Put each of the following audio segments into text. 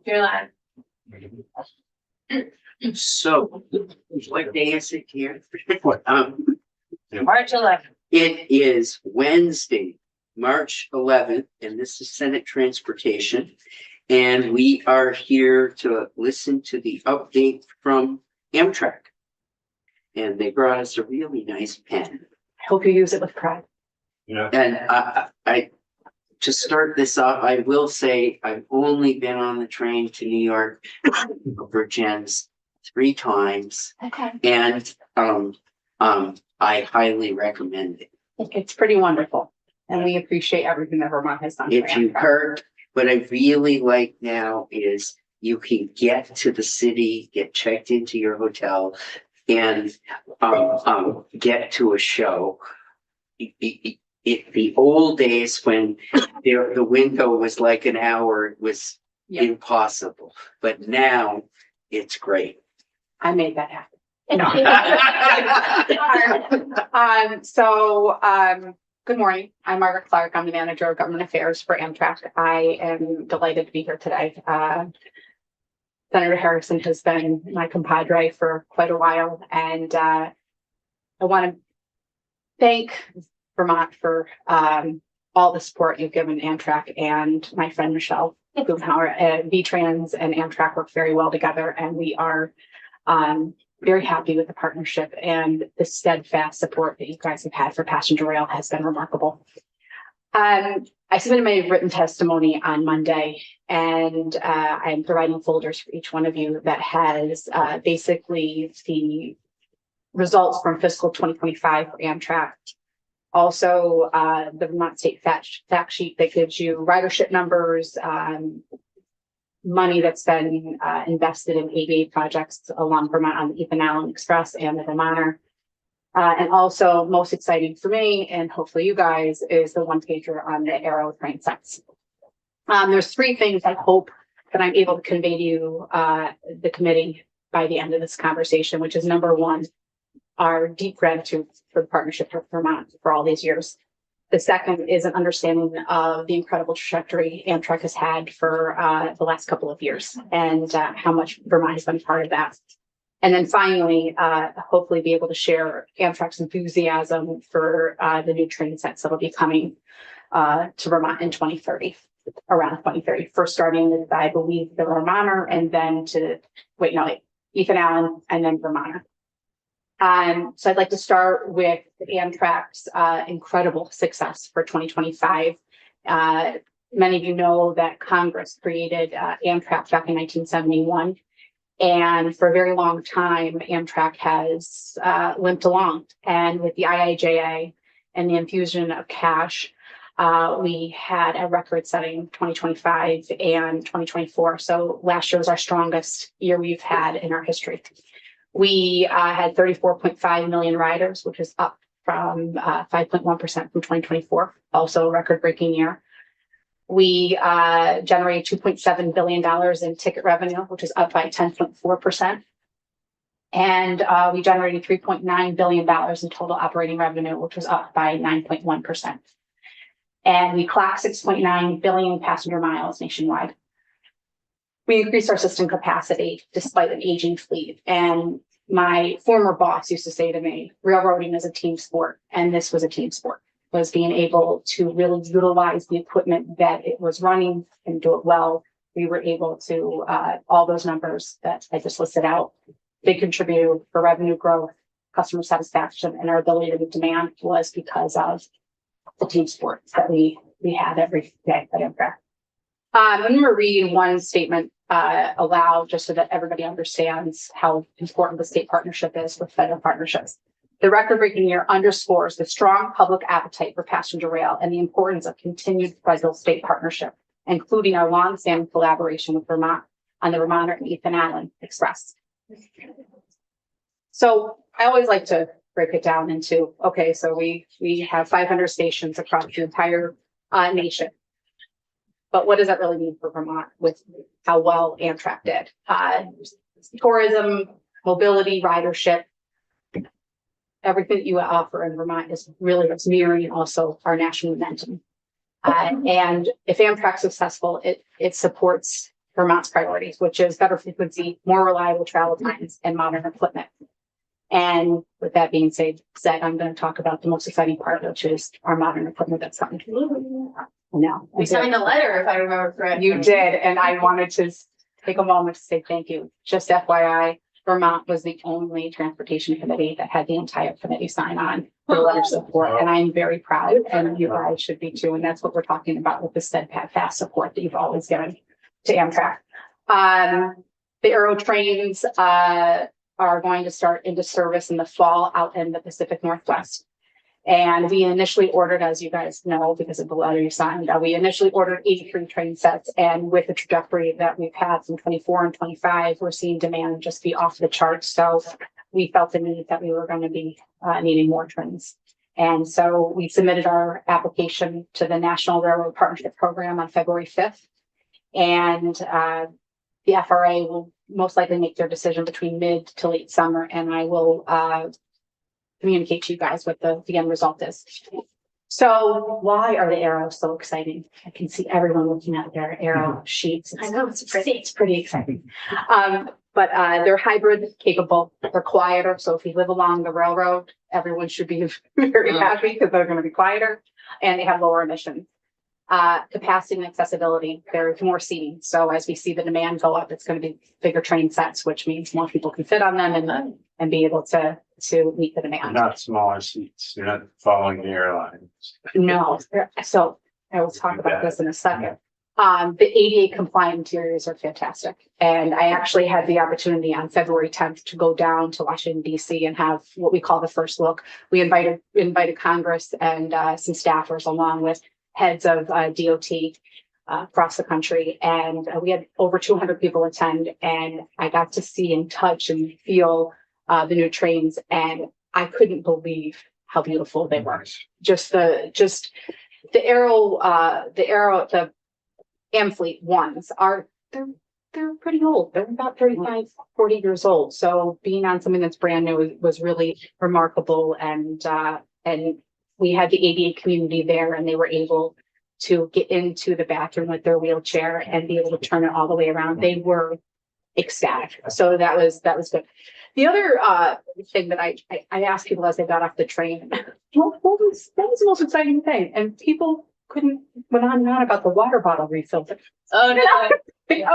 You're live. So, what day is it here? March 11th. It is Wednesday, March 11th, and this is Senate Transportation. And we are here to listen to the update from Amtrak. And they brought us a really nice pen. I hope you use it with pride. And I to start this off, I will say I've only been on the train to New York for Jen's 3 times. Okay. And I highly recommend it. It's pretty wonderful. And we appreciate everything that Vermont has done. If you heard, what I really like now is you can get to the city, get checked into your hotel, and get to a show. The old days when the window was like an hour, it was impossible. But now it's great. I made that happen. Good morning. I'm Margaret Clark. I'm the manager of government affairs for Amtrak. I am delighted to be here today. Senator Harrison has been my compadre for quite a while, and I want to thank Vermont for all the support you've given Amtrak and my friend Michelle Boomhauer. VTrans and Amtrak work very well together, and we are very happy with the partnership, and the steadfast support that you guys have had for passenger rail has been remarkable. I submitted my written testimony on Monday, and I'm providing folders for each one of you that has basically the results from fiscal 2025 for Amtrak. Also, the Vermont State fact sheet that gives you ridership numbers, money that's been invested in ADA projects along Vermont on the Ethan Allen Express and the Vermonter. And also, most exciting for me, and hopefully you guys, is the one pager on the Aero train sets. There's 3 things I hope that I'm able to convey to you, the committee, by the end of this conversation, which is number 1, our deep gratitude for the partnership with Vermont for all these years. The second is an understanding of the incredible trajectory Amtrak has had for the last couple of years, and how much Vermont has been part of that. And then finally, hopefully be able to share Amtrak's enthusiasm for the new train sets that will be coming to Vermont in 2030, around 2030. First starting with, I believe, the Vermonter, and then Ethan Allen, and then Vermonter. So I'd like to start with Amtrak's incredible success for 2025. Many of you know that Congress created Amtrak back in 1971. And for a very long time, Amtrak has limped along. And with the IIJA and the infusion of cash, we had a record-setting 2025 and 2024. So last year was our strongest year we've had in our history. We had 34.5 million riders, which is up from 5.1% from 2024, also a record-breaking year. We generated $2.7 billion in ticket revenue, which is up by 10.4%. And we generated $3.9 billion in total operating revenue, which was up by 9.1%. And we clocked 6.9 billion passenger miles nationwide. We increased our system capacity despite an aging fleet. And my former boss used to say to me, railroading is a team sport. And this was a team sport, was being able to really utilize the equipment that it was running and do it well. We were able to, all those numbers that I just listed out, they contributed for revenue growth, customer satisfaction, and our ability to meet demand was because of the team sports that we had every day at Amtrak. I'm going to read one statement aloud just so that everybody understands how important the state partnership is with federal partnerships. The record-breaking year underscores the strong public appetite for passenger rail and the importance of continued federal state partnership, including our long-standing collaboration with Vermont on the Vermonter and Ethan Allen Express. So I always like to break it down into, okay, so we have 500 stations across the entire nation. But what does that really mean for Vermont with how well Amtrak did? Tourism, mobility, ridership, everything that you offer in Vermont is really what's mirroring also our national momentum. And if Amtrak's successful, it supports Vermont's priorities, which is better frequency, more reliable travel times, and modern equipment. And with that being said, I'm going to talk about the most exciting part, which is our modern equipment that's coming. No, We signed a letter, if I remember correctly. you did, and I wanted to take a moment to say thank you. Just FYI, Vermont was the only transportation committee that had the entire committee sign on for letter of support, and I'm very proud, and you guys should be too. And that's what we're talking about with the steadfast support that you've always given to Amtrak. The Aero trains are going to start into service in the fall out in the Pacific Northwest. And we initially ordered, as you guys know, because of the letter you signed, we initially ordered 83 train sets. And with the trajectory that we've had from 24 and 25, we're seeing demand just be off the charts. So we felt the need that we were going to be needing more trains. And so we submitted our application to the National Railroad Partnership Program on February 5th. And the FRA will most likely make their decision between mid to late summer. And I will communicate to you guys what the end result is. So why are the Aeros so exciting? I can see everyone looking at their Aero sheets. I know, it's pretty exciting. But they're hybrid capable, they're quieter. So if you live along the railroad, everyone should be very happy because they're going to be quieter, and they have lower emissions. Capacity and accessibility, there's more seating. So as we see the demand go up, it's going to be bigger train sets, which means more people can fit on them and be able to meet the demand. Not smaller seats. You're not following the airlines. No, so I will talk about this in a second. The ADA compliant interiors are fantastic. And I actually had the opportunity on February 10th to go down to Washington, DC and have what we call the first look. We invited Congress and some staffers along with heads of DOT across the country. And we had over 200 people attend, and I got to see and touch and feel the new trains, and I couldn't believe how beautiful they were. Just the Amfleet ones they're pretty old. They're about 35, 40 years old. So being on something that's brand new was really remarkable. And we had the ADA community there, and they were able to get into the bathroom with their wheelchair and be able to turn it all the way around. They were ecstatic. So that was good. The other thing that I asked people as they got off the train, what was the most exciting thing? And people went on and on about the water bottle refill. Oh no. Okay, but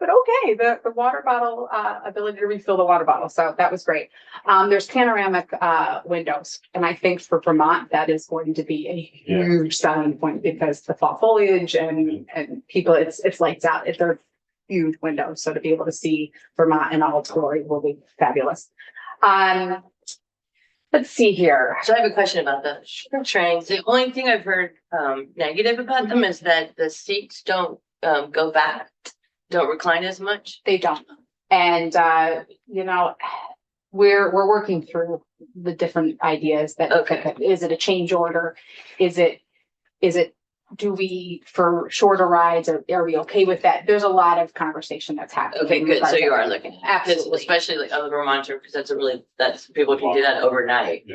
okay, the water bottle ability to refill the water bottle. So that was great. There's panoramic windows, and I think for Vermont that is going to be a huge selling point because the fall foliage and people, it's lights out. They're huge windows, so to be able to see Vermont in all its glory will be fabulous. Let's see here. So I have a question about the trains. The only thing I've heard negative about them is that the seats don't go back, don't recline as much. They don't. And we're working through the different ideas that is it a change order? Is it do we for shorter rides, or are we okay with that? There's a lot of conversation that's happening. Okay, good. So you are looking at it. Absolutely. Especially like on the Vermonter, because that's people can do that overnight.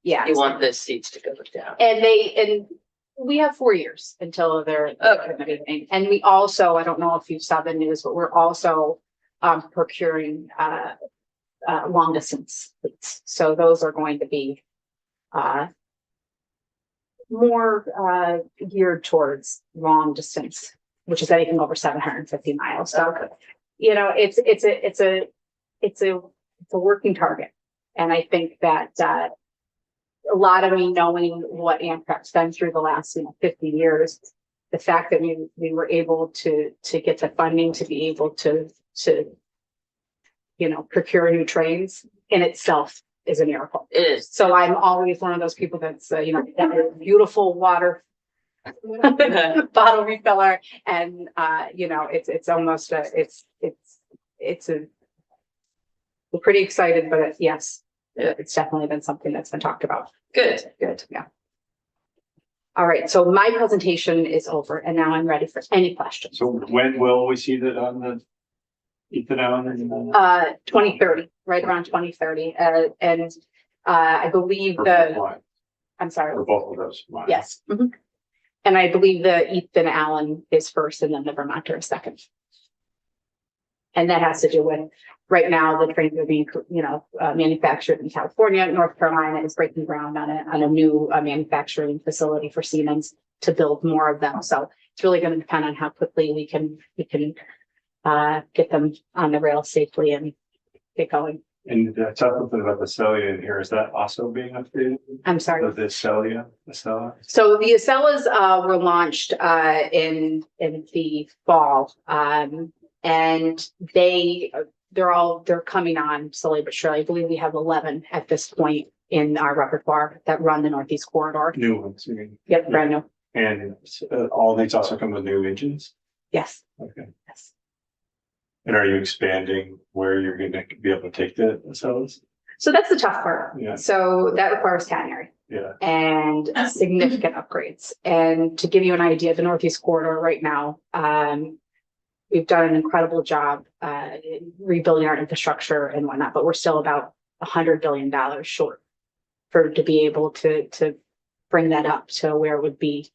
Yeah. You want the seats to go down. And we have 4 years until they're everything. And we also, I don't know if you saw the news, but we're also procuring long distance fleets. So those are going to be more geared towards long distance, which is anything over 750 miles. So it's a working target. And I think that a lot of me knowing what Amtrak's done through the last 50 years, the fact that we were able to get the funding to be able to procure new trains in itself is a miracle. It is. So I'm always one of those people that's that beautiful water bottle refiller, and it's almost we're pretty excited, but yes, it's definitely been something that's been talked about. Good. Yeah. All right, so my presentation is over, and now I'm ready for any questions. So when will we see that on the Ethan Allen? 2030, right around 2030, and I believe I'm sorry. For both of those. Yes. And I believe the Ethan Allen is first and then the Vermonter is second. And that has to do with, right now, the trains are being, manufactured in California. North Carolina is breaking ground on a new manufacturing facility for Siemens to build more of them. So it's really going to depend on how quickly we can get them on the rail safely and get going. And talk something about the Celia in here. Is that also being updated? I'm sorry. The Celia, Acela? So the Acelas were launched in the fall. And they're coming on slowly but surely. I believe we have 11 at this point in our repertoire that run the Northeast Corridor. New ones, I mean. Yep, brand new. And all these also come with new engines? Yes. Okay. Yes. And are you expanding where you're gonna be able to take the Acelas? So that's the tough part. Yeah. So that requires catenary Yeah. and significant upgrades. And to give you an idea, the Northeast Corridor right now, we've done an incredible job in rebuilding our infrastructure and whatnot, but we're still about $100 billion short to be able to bring that up to where it would be,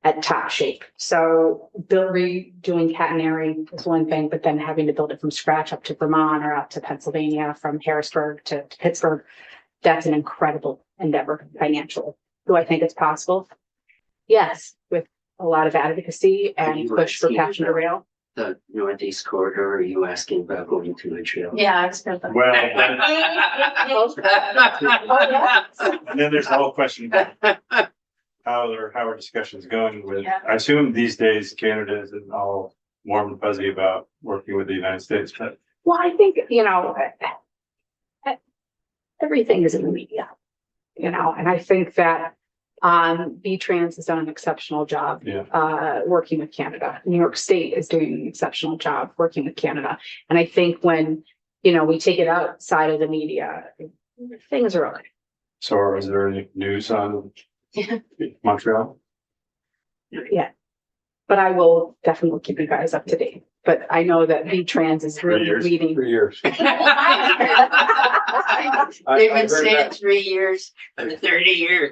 at top shape. So redoing catenary is one thing, but then having to build it from scratch up to Vermont or out to Pennsylvania, from Harrisburg to Pittsburgh, that's an incredible endeavor financially. Do I think it's possible? Yes, with a lot of advocacy and push for passenger rail. The Northeast Corridor, are you asking about going to Montreal? Yeah, I was gonna. Well, and then there's the whole question about how are discussions going with, Yeah. I assume these days Canada isn't all warm and fuzzy about working with the United States, but Well, I think, everything is in the media, and I think that V-Trans has done an exceptional job working with Canada. New York State is doing an exceptional job working with Canada. And I think when, we take it outside of the media, things are okay. so is there any news on Montreal? Yeah. But I will definitely keep you guys up to date. But I know that V-Trans is really leading. 3 years. They've been saying 3 years for 30 years.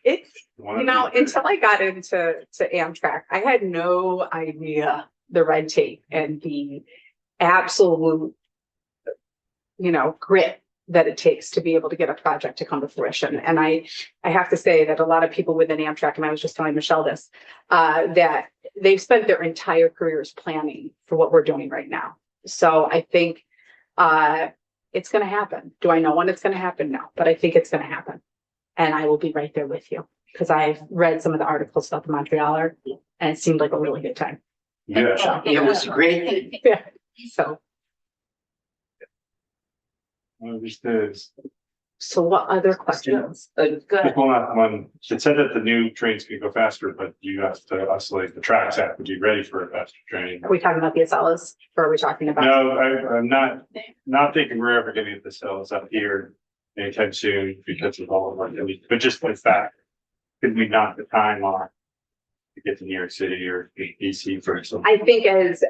It's, until I got into Amtrak, I had no idea the red tape and the absolute, grit that it takes to be able to get a project to come to fruition. And I have to say that a lot of people within Amtrak, and I was just telling Michelle this, that they've spent their entire careers planning for what we're doing right now. So I think it's going to happen. Do I know when it's going to happen? No, but I think it's going to happen. And I will be right there with you because I've read some of the articles about the Montrealer and it seemed like a really good time. Yeah. It was a great thing. Yeah. So what other questions? Good. It said that the new trains can go faster, but you have to oscillate the tracks have to be ready for a faster train. Are we talking about the Acelas or are we talking about? No, I'm not thinking we're ever getting the cells up here anytime soon because of all of our, but just the fact, could we knock the time off to get to New York City or DC for example? I think as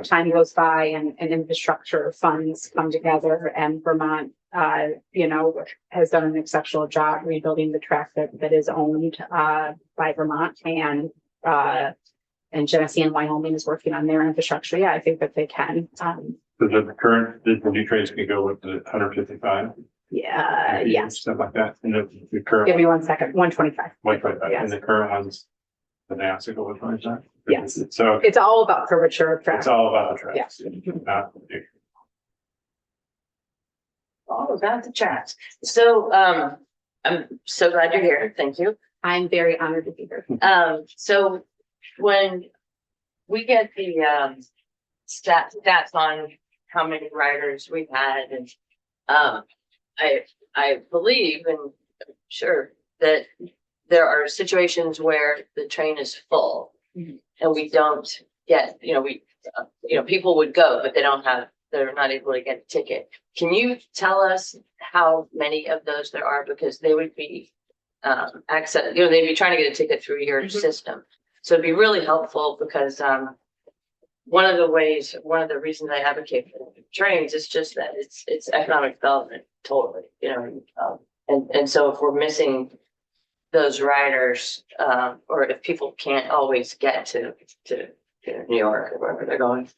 time goes by and infrastructure funds come together and Vermont, has done an exceptional job rebuilding the track that is owned by Vermont and Genesee and Wyoming is working on their infrastructure. Yeah, I think that they can. The new trains can go with the 155. Yeah, yes. Stuff like that. And the current. Give me 1 second. 125. 125. Yes. And the current ones, the NASA go with 125. Yes. So It's all about curvature of track. it's all about the tracks. Yes. Not All about the tracks. So, I'm so glad you're here. Thank you. I'm very honored to be here. So when we get the, stats on how many riders we've had and, I believe and I'm sure that there are situations where the train is full Mhm. and we don't get, people would go, but they're not able to get a ticket. Can you tell us how many of those there are? Because they would be, they'd be trying to get a ticket through your Mhm. system. So it'd be really helpful because, one of the reasons I advocate for trains is just that it's economic development, totally, and so if we're missing those riders, or if people can't always get to New York or wherever they're going,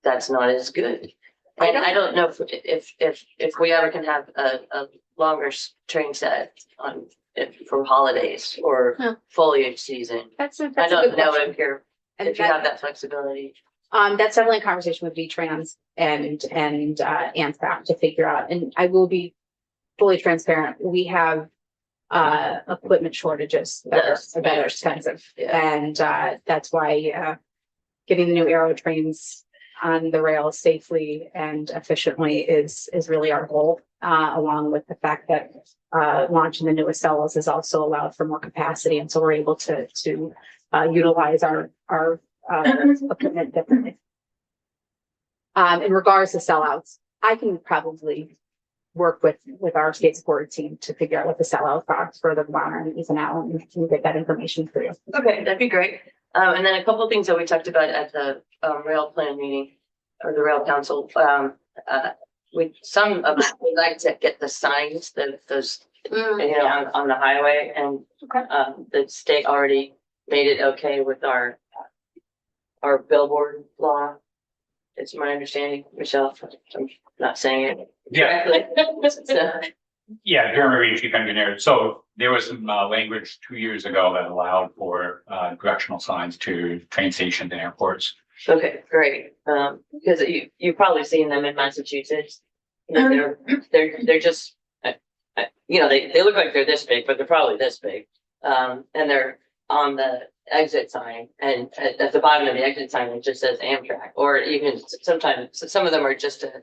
that's not as good. And I don't know if we ever can have a longer train set on, for holidays or Huh. foliage season. That's a I good don't know question. if you're, And if you have that flexibility. That's definitely a conversation with V-Trans and Amtrak to figure out, and I will be fully transparent. We have equipment shortages Yes. that are expensive. Yeah. And that's why getting the new Aero trains on the rail safely and efficiently is really our goal, along with the fact that launching the new Acellas has also allowed for more capacity, and so we're able to utilize our equipment differently. In regards to sellouts, I can probably work with our state support team to figure out what the sellout costs for the Bonner and Ethan Allen and get that information for you. Okay, that'd be great. And then a couple of things that we talked about at the rail plan meeting or the rail council. We like to get the signs, those, on the highway, and Okay. the state already made it okay with our billboard law. It's my understanding, Michelle, I'm not saying it Yeah, correctly. So, yeah, Jeremy Reed, chief engineer. So there was some language 2 years ago that allowed for directional signs to train stations and airports. okay, great. Because you've probably seen them in Massachusetts. You know, they're just, they look like they're this big, but they're probably this big. And they're on the exit sign, and at the bottom of the exit sign, it just says Amtrak, or even sometimes, some of them are just a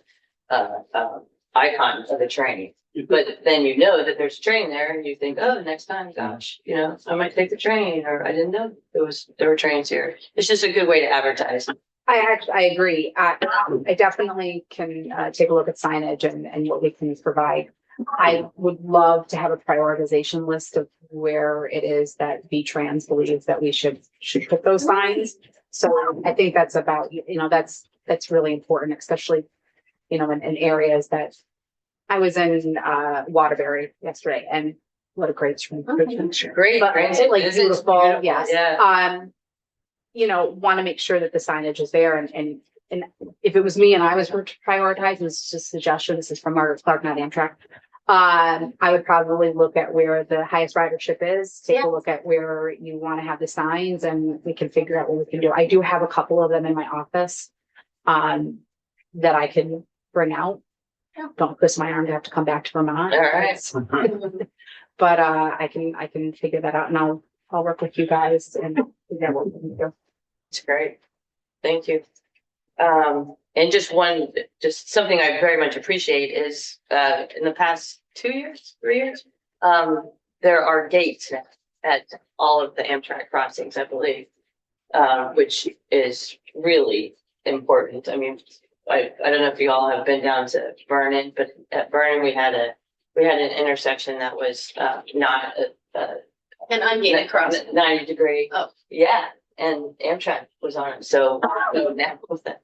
icon of the train. But then you know that there's a train there, and you think, oh, next time, gosh, I might take the train, or I didn't know there were trains here. It's just a good way to advertise. I agree. I definitely can take a look at signage and what we can provide. I would love to have a prioritization list of where it is that V-Trans believes that we should put those signs. So I think that's about, that's really important, especially, in areas that I was in Waterbury yesterday, and what a great train. Great, But great. like This is beautiful, yes. Yeah. Want to make sure that the signage is there, and if it was me and I was to prioritize, this is just a suggestion, this is from Margaret Clark, not Amtrak. I would probably look at where the highest ridership is, take a look at where you want to have the signs, and we can figure out what we can do. I do have a couple of them in my office that I can bring out. Don't twist my arm to have to come back to Vermont. All right. But I can figure that out, and I'll work with you guys and figure out what we can do. It's great. Thank you. And just something I very much appreciate is, in the past 2 years, 3 years, there are gates at all of the Amtrak crossings, I believe, which is really important. I mean, I don't know if you all have been down to Vernon, but at Vernon, we had an intersection that was, not An ungated crossing. 90-degree. Oh. Yeah, and Amtrak was on it, so now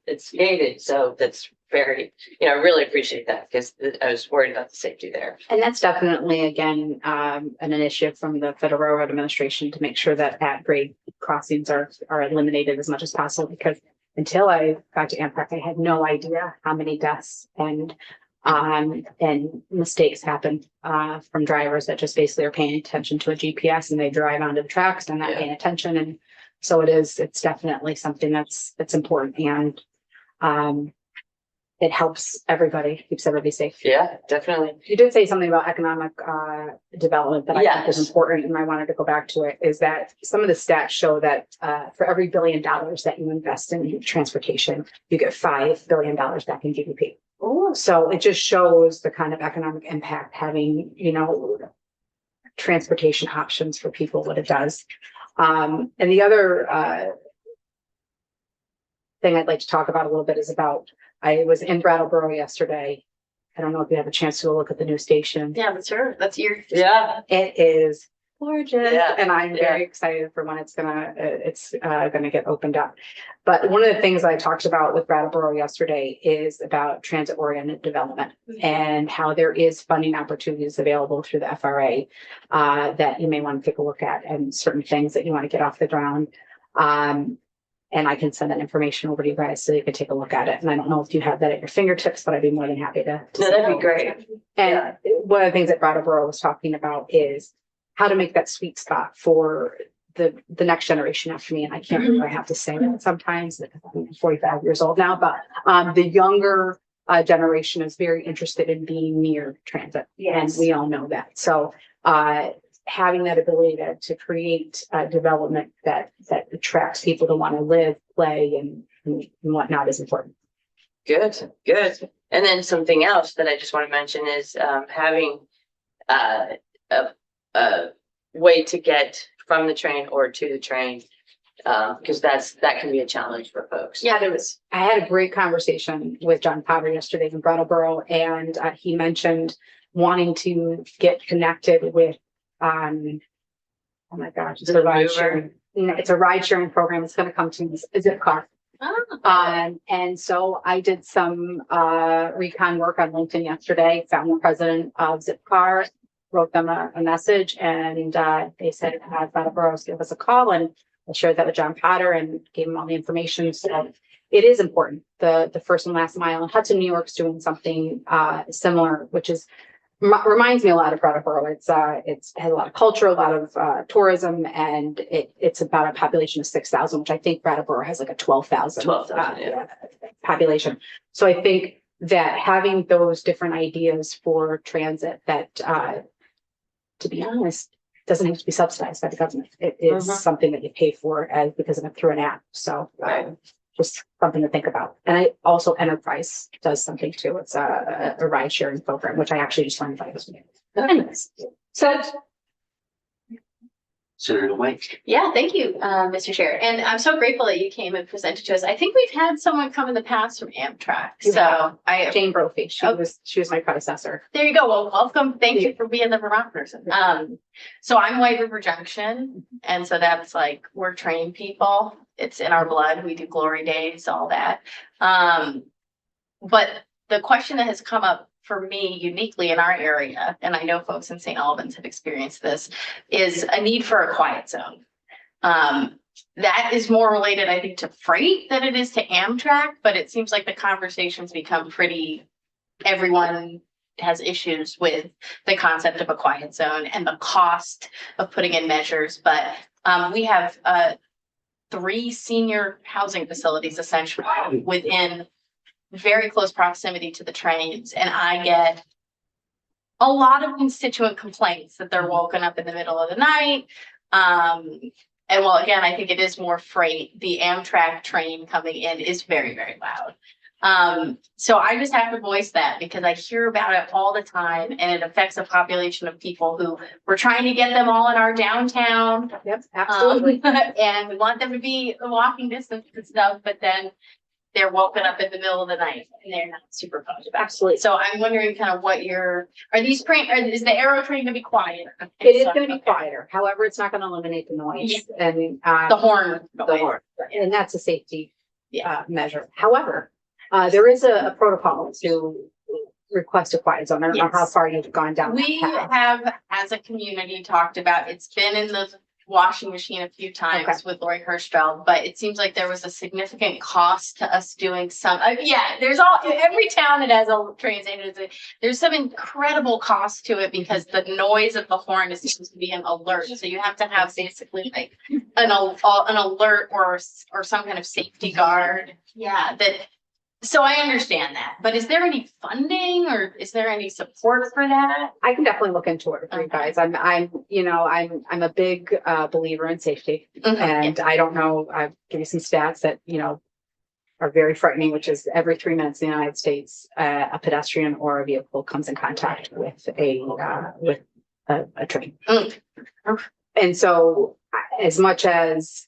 it's gated, so that's very, I really appreciate that, because I was worried about the safety there. And that's definitely, again, an initiative from the Federal Railroad Administration to make sure that at-grade crossings are eliminated as much as possible, because until I got to Amtrak, I had no idea how many deaths and mistakes happen from drivers that just basically are paying attention to a GPS, and they drive onto the tracks and not paying attention. And so it's definitely something that's important, and it helps everybody, keeps everybody safe. Yeah, definitely. You did say something about economic development that I think is Yes. important, and I wanted to go back to it, is that some of the stats show that for every $1 billion that you invest in transportation, you get $5 billion back in GDP. So it just shows the kind of economic impact having, transportation options for people, what it does. And the other thing I'd like to talk about a little bit is I was in Brattleboro yesterday. I don't know if you have a chance to look at the new station. Yeah, that's her. That's your. Yeah. It is gorgeous. Yeah, And I'm very excited for when it's gonna get opened up. But one of the things I talked about with Brattleboro yesterday is about transit oriented development and how there is funding opportunities available through the FRA that you may want to take a look at, and certain things that you want to get off the ground. And I can send that information over to you guys so you can take a look at it. And I don't know if you have that at your fingertips, but I'd be more than happy to. No, that'd be great. And one of the things that Brattleboro was talking about is how to make that sweet spot for the next generation after me. And I can't remember, I have to say that sometimes because I'm 45 years old now, but the younger generation is very interested in being near transit. And we all know that. So having that ability to create development that attracts people to want to live, play, and whatnot is important. Good, good. And then something else that I just want to mention is having a way to get from the train or to the train, because that can be a challenge for folks. Yeah, I had a great conversation with John Potter yesterday in Brattleboro, and he mentioned wanting to get connected with, oh my gosh, it's a ride sharing. It's a ride sharing program. It's going to come to Zipcar. And so I did some recon work on LinkedIn yesterday, found the president of Zipcar, wrote them a message, and they said, Brattleboro, give us a call. And I shared that with John Potter and gave him all the information. So it is important. The first and last mile, and Hudson, New York's doing something similar, which is reminds me a lot of Brattleboro. It has a lot of culture, a lot of tourism, and it's about a population of 6,000, which I think Brattleboro has like a 12,000 population. So I think that having those different ideas for transit that, to be honest, doesn't have to be subsidized by the government. It is something that you pay for because of it through an app. So just something to think about. And also Enterprise does something too. It's a ride sharing program, which I actually just learned about this week. Anyways, so Senator White. Yeah, thank you, Mr. Chair. And I'm so grateful that you came and presented to us. I think we've had someone come in the past from Amtrak. So Jane Brophy, she was my predecessor. There you go. Well, welcome. Thank you for being the Vermont person. So I'm White River Junction. And so that's like, we're train people. It's in our blood. We do glory days, all that. But the question that has come up for me uniquely in our area, and I know folks in St. Albans have experienced this, is a need for a quiet zone. That is more related, I think, to freight than it is to Amtrak, but it seems like the conversations become everyone has issues with the concept of a quiet zone and the cost of putting in measures. But we have 3 senior housing facilities essentially within very close proximity to the trains, and I get a lot of constituent complaints that they're woken up in the middle of the night. And well, again, I think it is more freight. The Amtrak train coming in is very, very loud. So I just have to voice that because I hear about it all the time, and it affects a population of people who we're trying to get them all in our downtown. Yep, absolutely. And we want them to be walking distance and stuff, but then they're woken up in the middle of the night and they're not super pumped about it. Absolutely. So I'm wondering kind of is the Aero train gonna be quiet? It is going to be quieter. However, it's not going to eliminate the noise and The horn. and that's a safety measure. However, there is a protocol to request a quiet zone. I don't know how far you've gone down. We have, as a community, talked about, it's been in the washing machine a few times with Lori Hirschfeld, but it seems like there was a significant cost to us doing some, there's every town that has a train station, there's some incredible cost to it because the noise of the horn is supposed to be an alert. So you have to have basically like an alert or some kind of safety guard. So I understand that, but is there any funding or is there any support for that? I can definitely look into it for you guys. I'm a big believer in safety, and I don't know. I'll give you some stats that are very frightening, which is every 3 minutes in the United States, a pedestrian or a vehicle comes in contact with a train. And so, as much as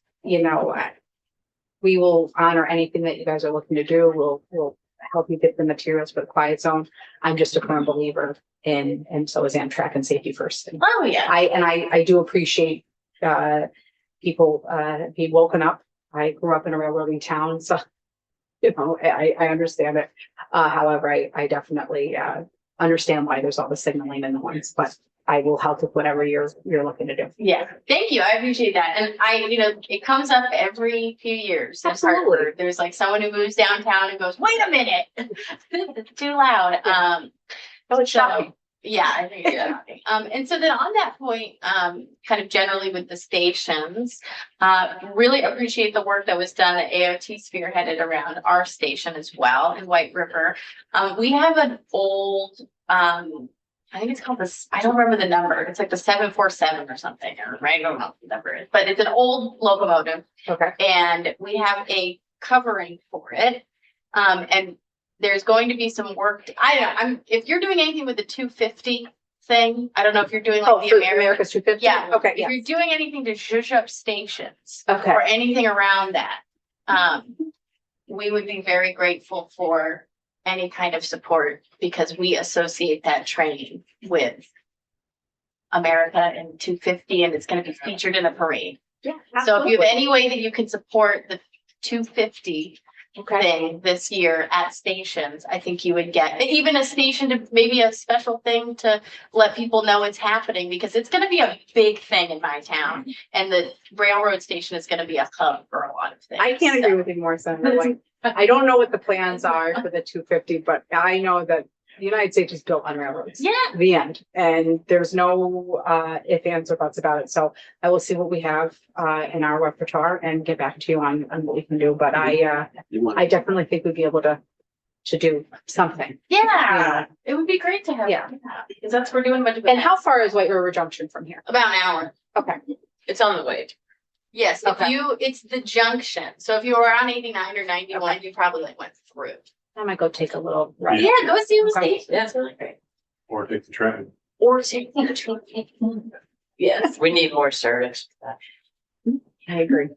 we will honor anything that you guys are looking to do. We'll help you get the materials for the quiet zone. I'm just a firm believer in, and so is Amtrak and safety first. And Oh, yeah. I do appreciate, people, being woken up. I grew up in a railroading town, so, I understand it. However, I definitely, understand why there's all the signaling and noise, but I will help with whatever you're looking to do. Yeah, thank you. I appreciate that. And it comes up every few years. in Absolutely. Hartford. There's like someone who moves downtown and goes, wait a minute, it's too loud. Oh, it's So, shocking. yeah, I think it's shocking. And so then on that point, kind of generally with the stations, really appreciate the work that was done at AOT spearheaded around our station as well in White River. We have an old, I think it's called this, I don't remember the number. It's like the 747 or something, right? I don't know what the number is, but it's an old locomotive Okay. and we have a covering for it. And there's going to be some work. I don't know, if you're doing anything with the 250 thing, I don't know if you're doing Oh, like the for American. America's 250? Yeah. Okay, If yeah. you're doing anything to zhuzh up stations Okay. or anything around that, we would be very grateful for any kind of support because we associate that train with America and 250 and it's going to be featured in a parade. Yeah. So if you have absolutely. any way that you can support the 250 Okay. thing this year at stations, I think you would get even a station to maybe a special thing to let people know it's happening because it's going to be a big thing in my town and the railroad station is going to be a hub for a lot of things. I can't agree with you more, Senator. Like, I don't know what the plans are for the 250, but I know that the United States is built on railroads. Yeah. The end. And there's no if, ands, or buts about it. So I will see what we have in our repertoire and get back to you on what we can do. But I definitely think we'd be able to do something. Yeah, it would be great to have. Yeah. Because that's we're doing a bunch of. And how far is White River Junction from here? About an hour. Okay. It's on the way. Yes, if Okay. it's the junction. So if you were on 89 or 91, you probably like went through. I might go take a little ride. Yeah, go see the Okay. station. That's really great. Or take the train. Or take the train. Yes, we need more service. for that. I agree.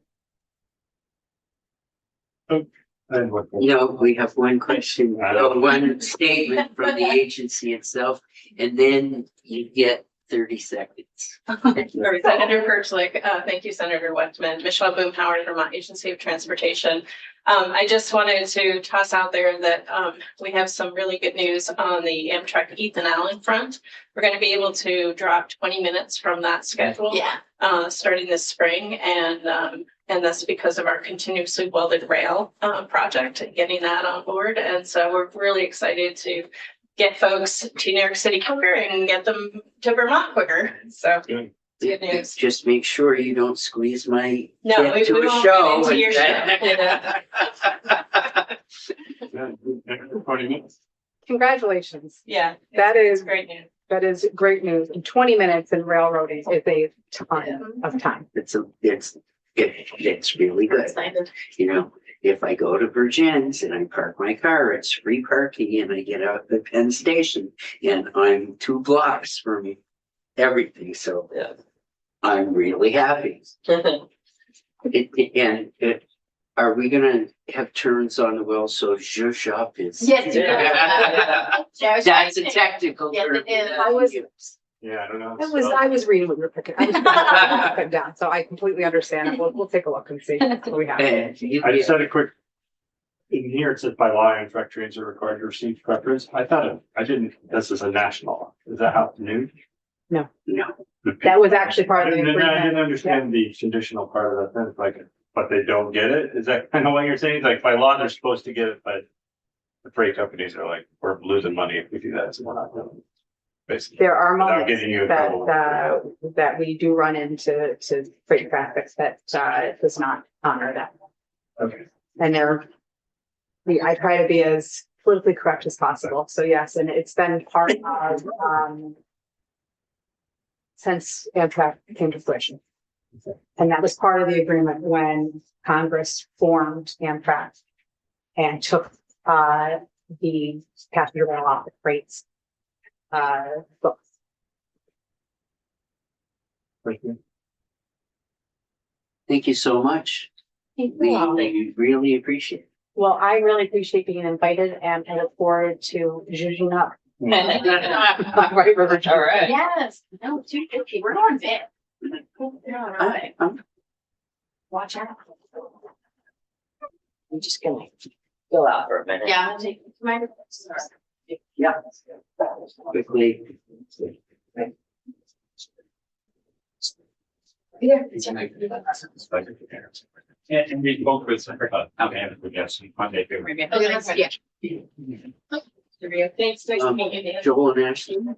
And what? No, we have one question, I know. one statement from the agency itself, and then you get 30 seconds. Senator Kirchlick, thank you, Senator Westman, Michelle Boomhauer, Vermont Agency of Transportation. I just wanted to toss out there that we have some really good news on the Amtrak Ethan Allen front. We're going to be able to drop 20 minutes from that schedule. Yeah. Starting this spring, and that's because of our continuously welded rail project, getting that on board. And so we're really excited to get folks to New York City quicker and get them to Vermont quicker. So Good. good news. Just make sure you don't squeeze my No, kid we to a won't show. get into your Yeah, 20 minutes. Congratulations. Yeah. That it's is- great news. That is great news. And 20 minutes in railroading is a ton of time. It's really good. Excited. You know, if I go to Virgin's and I park my car, it's free parking and I get out at Penn Station and I'm 2 blocks from everything. So Yeah. I'm really happy. Are we gonna have turns on the well? So zhuzh up is. Yes. That's a technical Yes, term. it is. I was- Yeah, I don't know. I was reading what you were picking. I was putting it down, so I completely understand it. We'll take a look and see what we have. And you I just get- had a quick. In here, it says by law, Amtrak trains are required to receive preference. I thought, I didn't, this is a national law. Is that how new? No, That was actually part of the I didn't agreement. understand the conditional part of that, then, like, but they don't get it? Is that kind of what you're saying? Like, by law, they're supposed to get it, but the freight companies are like, we're losing money if we do that, so we're not doing it. Basically. There are Without moments getting you in that, trouble. that we do run into freight traffic that, does not honor that. Okay. And I try to be as politically correct as possible. So yes, and it's been part of, since Amtrak came to fruition. And that was part of the agreement when Congress formed Amtrak and took, the passenger rail off the freights, books. thank you so much. We really appreciate it. Well, I really appreciate being invited and I look forward to zhuzhing up. White River. All right. Yes, no, too, we're going big. Watch out. I'm just gonna go out for a minute. Yeah, I'm gonna take my. Quickly. And we spoke with, town manager, we have some Monday. Okay, let's, yeah. Thanks, nice to meet you. Joel and Ashley, do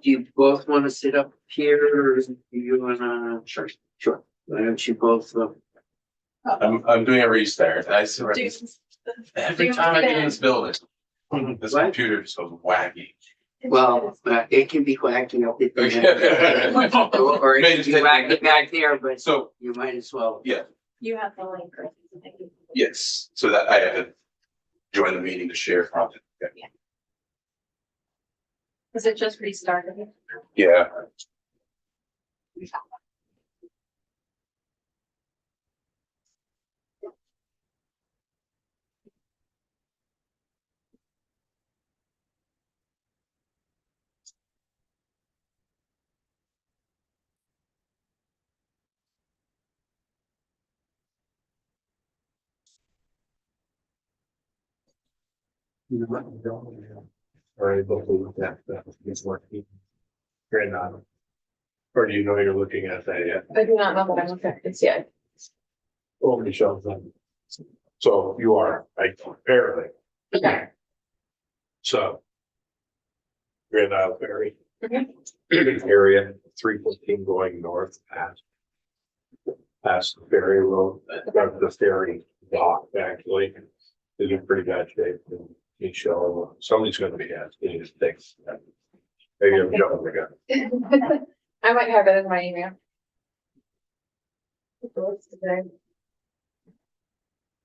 you both want to sit up here or do you wanna? Sure. Sure. Why don't you both, I'm doing a restart. I swear, every time I get in this building, this What? computer is so wacky. well, it can be wacky up at the end. Or it can be wacky back there, but So, you might as well. yeah, You have the link. yes, so that I had to join the meeting to share from it. Is it just restarted? Yeah. Are able to look at that, it's working. Or not. Or do you know you're looking at that yet? I do not know that I'm affected yet. Only shows them. So you are, like, barely. Okay. So. Grand Isle Ferry. Area 314 going north past the ferry road, the ferry dock actually is in pretty bad shape. And he show somebody's gonna be asking you to take. Maybe I'm jumping the gun. I might have it in my email. I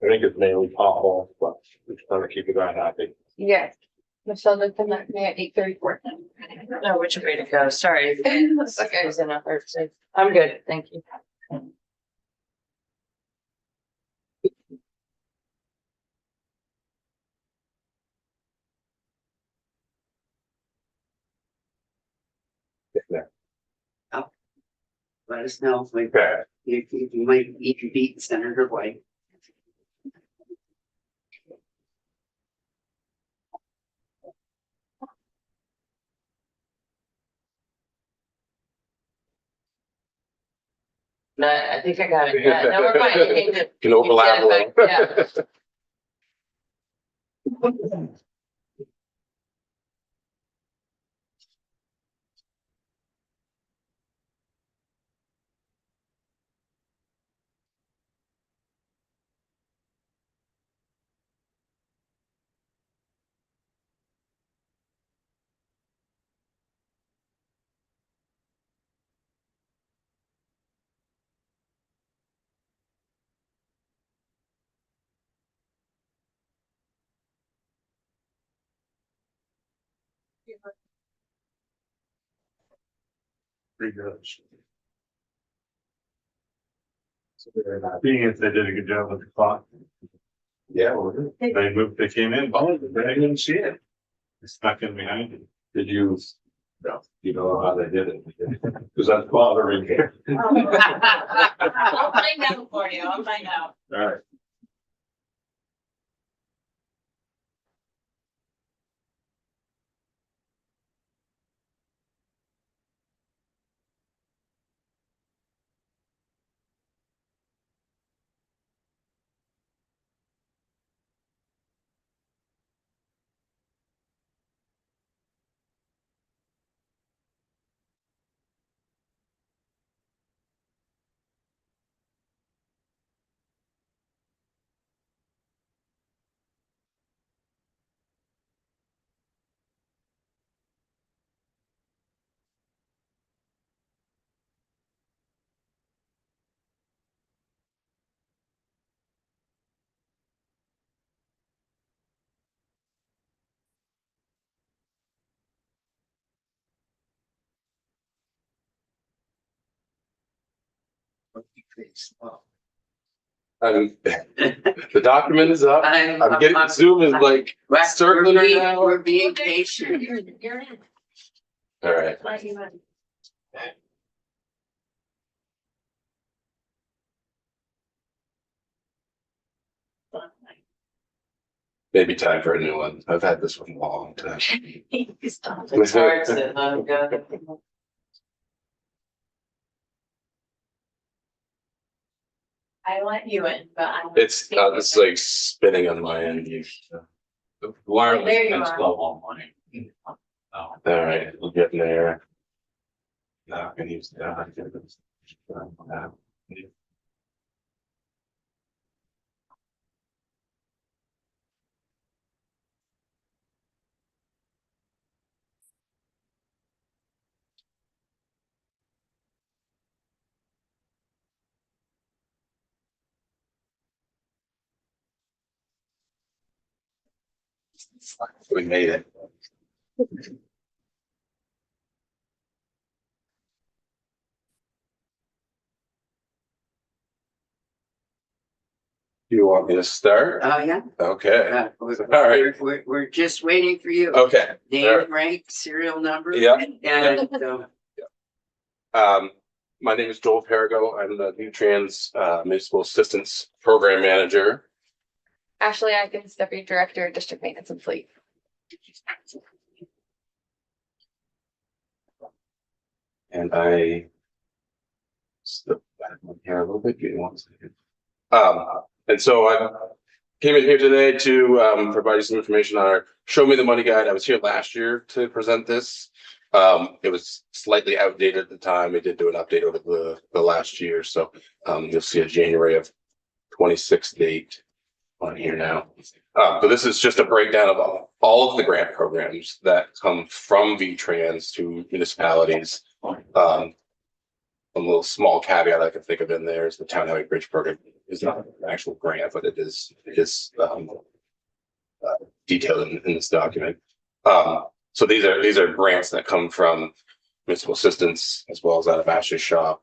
think it's mainly pothole, but it's trying to keep the guy happy. Yes. Michelle did come back to me at 8:34. No, which way to go? Sorry. That's okay. I was in a hurt state. I'm good, thank you. Let us know if Okay. you might need to beat Senator White. No, I think I got it. Yeah, no, we're fine. I think that Can overlap a you said it, little. yeah. Pretty good. Being if they did a good job with the clock. Yeah, well, They moved, they came in, but they didn't see it. It's stuck in behind it. Did you? No, you know how they did it. Cause that's bothering me. I'll find out for you, I'll find out. All right. The document is up. I'm getting, Zoom is like circling right now. We're being patient. You're in. All right. Glad you went. Maybe time for a new one. I've had this one a long time. It's hard to, go. I let you in, but I'm. It's like spinning on my end. The wireless There you been are. slow all morning. Oh, All right, we're getting there. Now I can use that. We made it. You want me to start? Oh, yeah. Okay. We're, All right. we're just waiting for you. Okay. Name, rank, serial number. Yeah. And, My name is Joel Perigo. I'm the Nutrans Municipal Assistance Program Manager. Ashley Atkins, Deputy Director, District Maintenance and Fleet. And I step back here a little bit, give me 1 second. And so I came in here today to provide you some information on our Show Me the Money Guide. I was here last year to present this. It was slightly outdated at the time. We did do an update over the last year. So you'll see a January of 26 date on here now. But this is just a breakdown of all of the grant programs that come from VTrans to municipalities. A little small caveat I can think of in there is the Town Highway Bridge Program is not an actual grant, but it is detailed in this document. So these are grants that come from municipal assistance as well as out of Ashley's shop,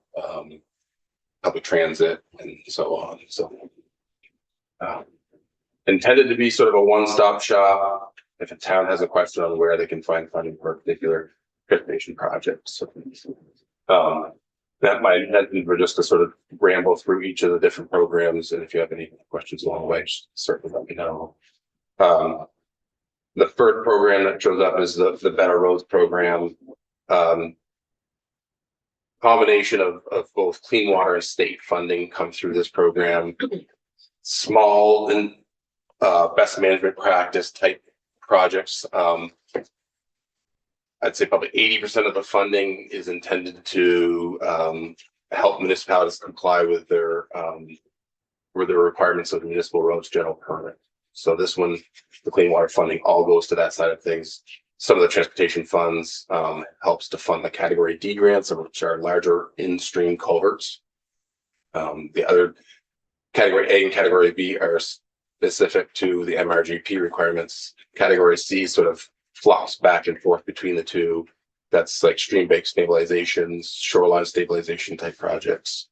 public transit, and so on. So intended to be sort of a one-stop shop if a town has a question on where they can find funding for a particular transportation project. So that might for just to sort of ramble through each of the different programs, and if you have any questions along the way, just certainly let me know. The first program that shows up is the Better Roads program. Combination of both clean water and state funding come through this program. Small and best management practice type projects. I'd say probably 80% of the funding is intended to help municipalities comply with their requirements of the municipal roads general permit. So this one, the clean water funding, all goes to that side of things. Some of the transportation funds helps to fund the Category D grants, which are larger in-stream culverts. The other Category A and Category B are specific to the MRGP requirements. Category C sort of flops back and forth between the two. That's like stream bank stabilizations, shoreline stabilization type projects.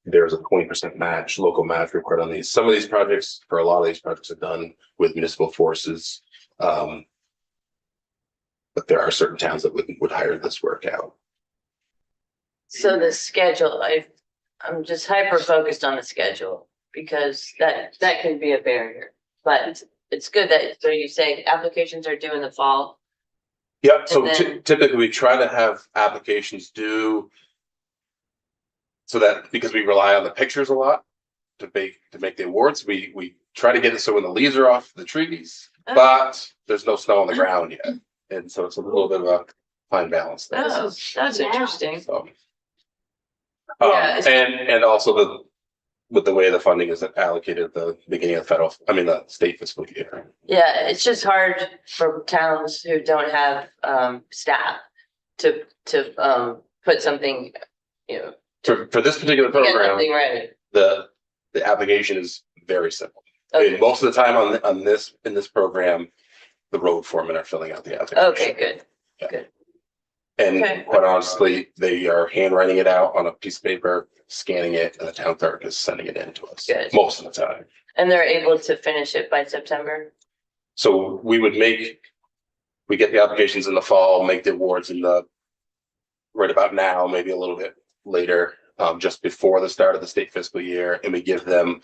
There's a 20% match, local match required on these. Some of these projects, for a lot of these projects, are done with municipal forces. But there are certain towns that would hire this work out. So the schedule, I'm just hyper focused on the schedule because that can be a barrier, but it's good that, so you say applications are due in the fall. Yep. So And then- typically we try to have applications due so that, because we rely on the pictures a lot to make the awards, we try to get it so when the leaves are off the trees, but there's no snow on the ground yet. And so it's a little bit of a fine balance there. Oh, that's interesting. So, Yeah, and also with the way the funding is allocated at the beginning of the state fiscal year. Yeah, it's just hard for towns who don't have staff to put something, For this particular to get program, something ready. the application is very simple. I mean, Okay, most of the time in this program, the road foremen are filling out the application. okay, good. And Okay. quite honestly, they are handwriting it out on a piece of paper, scanning it, and the town clerk is sending it in to us Good. most of the time. And they're able to finish it by September? So we get the applications in the fall, make the awards right about now, maybe a little bit later, just before the start of the state fiscal year, and we give them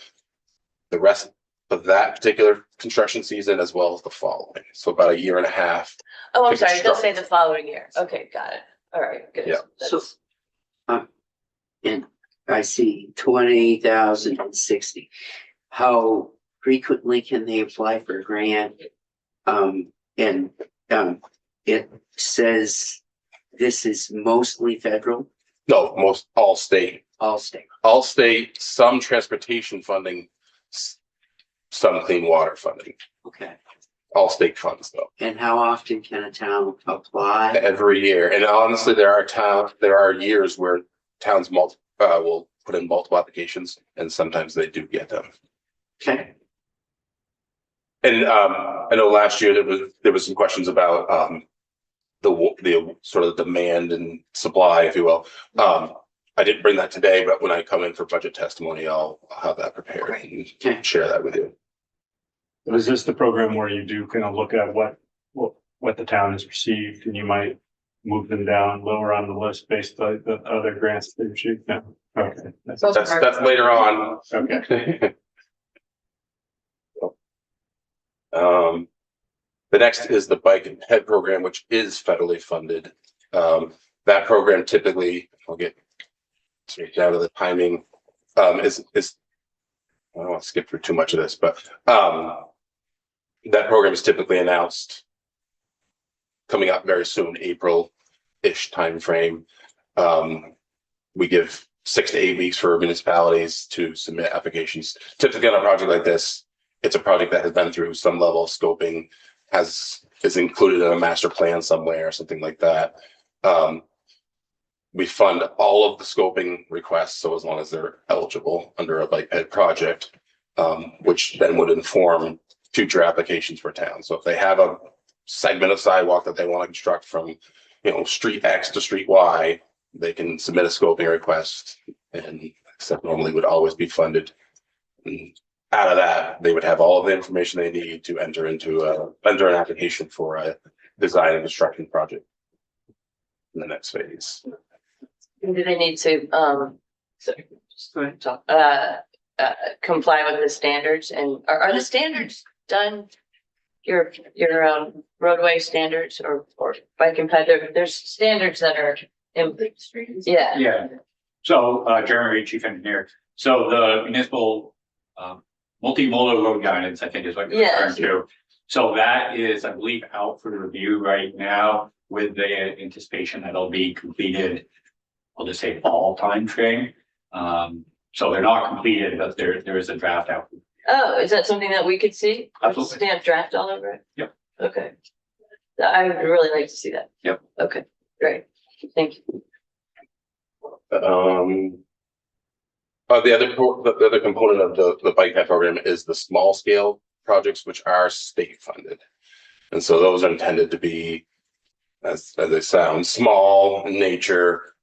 the rest of that particular construction season as well as the following. So about a year and a half. Oh, I'm To sorry, it does say construct. the following year. Okay, got it. All right, good. Yeah. So- That's- And I see 20,060. How frequently can they apply for a grant? It says this is mostly federal, No, all state, all state. some transportation funding, some clean water funding, Okay. all state funds though. And how often can a town apply? Every year. And honestly, there are years where towns will put in multiple applications and sometimes they do get them. Okay. And I know last year there was some questions about the sort of demand and supply, if you will. I didn't bring that today, but when I come in for budget testimony, I'll have that prepared and Okay. share that with you. Is this the program where you do kind of look at what the town has received and you might move them down lower on the list based on the other grants that you received? No, okay. That's later on. Okay. The next is the Bike and Ped program, which is federally funded. That program typically, I'll get straight down to the timing, is I don't want to skip through too much of this, but that program is typically announced coming up very soon, April-ish timeframe. We give 6 to 8 weeks for municipalities to submit applications. Typically on a project like this, it's a project that has been through some level of scoping, is included in a master plan somewhere or something like that. We fund all of the scoping requests, so as long as they're eligible under a bike ped project, which then would inform future applications for towns. So if they have a segment of sidewalk that they want to construct from, street X to street Y, they can submit a scoping request, and except normally would always be funded. And out of that, they would have all of the information they need to enter an application for a design and construction project in the next phase. And do they need to, sorry, just Go ahead. talk, comply with the standards, and are the standards done? Your roadway standards or bike and ped, there's standards that are in, yeah. Yeah. So, Jeremy Reed, Chief Engineer. So the municipal, multimodal road guidance, I think is what you're referring to. So that is, I believe, out for review right now with the anticipation that it'll be completed, I'll just say fall timeframe. So they're not completed, but there is a draft out. Oh, is that something that we could see? Absolutely. Stamp draft all over it? Yep. Okay. I would really like to see that. Yep. Okay, great. Thank you. The other component of the bike ped program is the small scale projects, which are state funded. And so those are intended to be, as they sound, small in nature,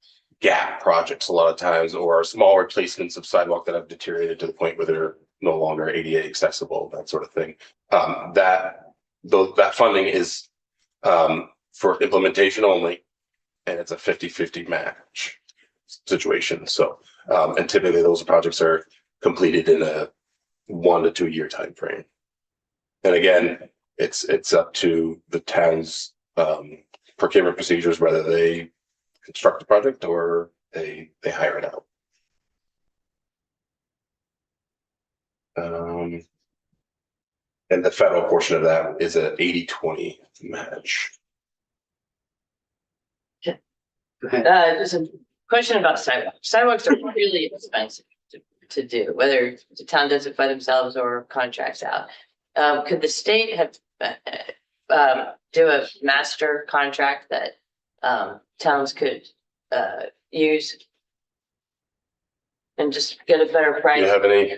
gap projects a lot of times, or small replacements of sidewalk that have deteriorated to the point where they're no longer ADA accessible, that sort of thing. That funding is for implementation only, and it's a 50-50 match situation. So, and typically those projects are completed in a 1 to 2 year time frame. And again, it's up to the town's procurement procedures whether they construct the project or they hire it out. And the federal portion of that is a 80-20 match. Go ahead. There's a question about sidewalks. Sidewalks are really expensive to do, whether the town does it by themselves or contracts out. Could the state have do a master contract that towns could use and just get a better Do price? you have any?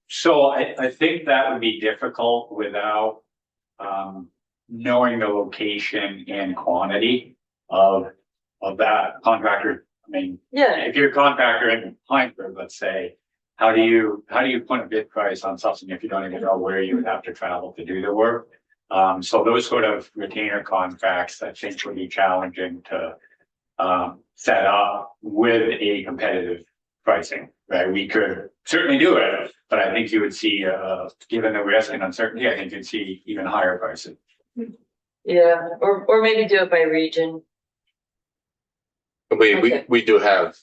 So I think that would be difficult without knowing the location and quantity. of that contractor. I mean, Yeah, if you're a contractor in Pine-Ford, let's say, how do you put a bid price on something if you don't even know where you would have to travel to do the work? So those sort of retainer contracts, I think would be challenging to set up with a competitive pricing, right? We could certainly do it, but I think you would see, given the risk and uncertainty, I think you'd see even higher prices. yeah, or maybe do it by region. We do have,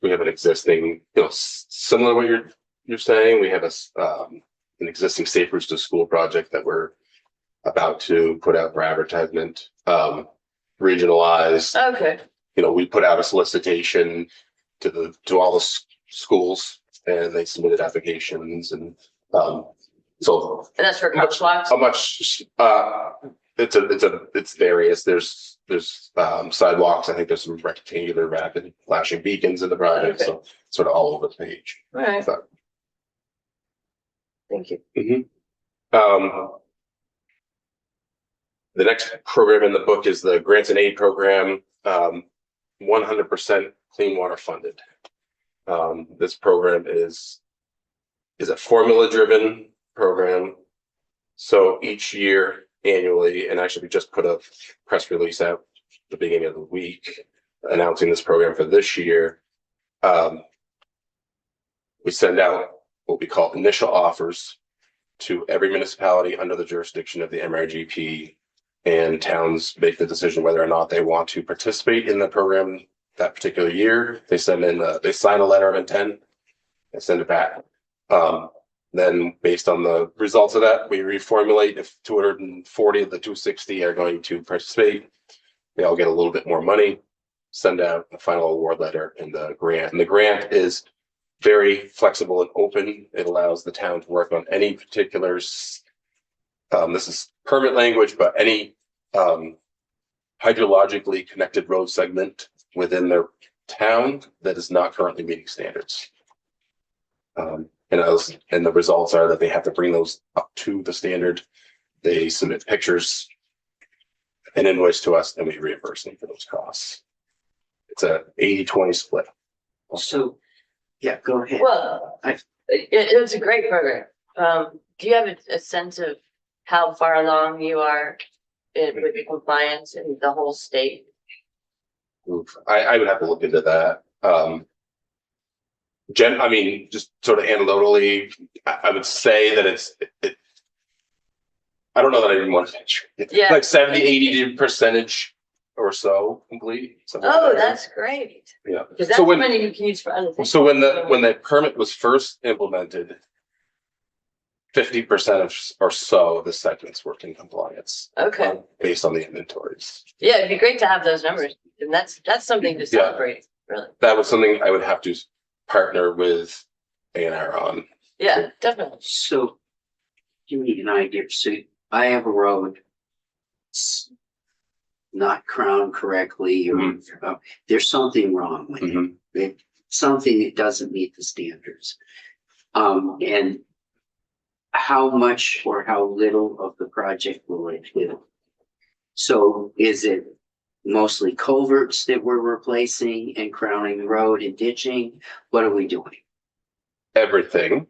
we have an existing, similar to what you're saying, we have an existing Safe Routes to School project that we're about to put out for advertisement, regionalized. Okay, We put out a solicitation to all the schools, and they submitted applications, and so and that's for crosswalks? how much it's various. There's sidewalks. I think there's some rectangular rapid flashing beacons in the project, so sort of all over the page. All right, So, thank you. The next program in the book is the Grants and Aid program, 100% clean water funded. This program is a formula driven program. So each year annually, and actually we just put a press release out at the beginning of the week announcing this program for this year. We send out what we call initial offers to every municipality under the jurisdiction of the MRGP, and towns make the decision whether or not they want to participate in the program that particular year. They send in, they sign a letter of intent and send it back. Then based on the results of that, we reformulate. If 240 of the 260 are going to participate, they all get a little bit more money, send out a final award letter and the grant. And the grant is very flexible and open. It allows the town to work on any particulars. This is permit language, but any hydrologically connected road segment within their town that is not currently meeting standards. And the results are that they have to bring those up to the standard. They submit pictures, an invoice to us, and we reimburse them for those costs. It's a 80-20 split. So, yeah, go ahead. Well, it's a great program. Do you have a sense of how far along you are with the compliance in the whole state? I would have to look into that. I mean, just sort of anecdotally, I would say that I don't know that I even want to it's Yeah. like 70-80% or so complete. something like Oh, that. that's great. Yeah. Because that's So when- money you can use for other things. So when the permit was first implemented, 50% or so of the segments were in compliance. Okay, Based on the inventories. yeah, it'd be great to have those numbers, and that's something to celebrate, really. That was something I would have to partner with A&R on. Yeah, definitely. So, give me an idea. So I have a road. It's not crowned correctly, or there's something wrong with Mhm. it. Something that doesn't meet the standards. And how much or how little of the project will it do? So is it mostly culverts that we're replacing and crowning the road and ditching? What are we doing? Everything.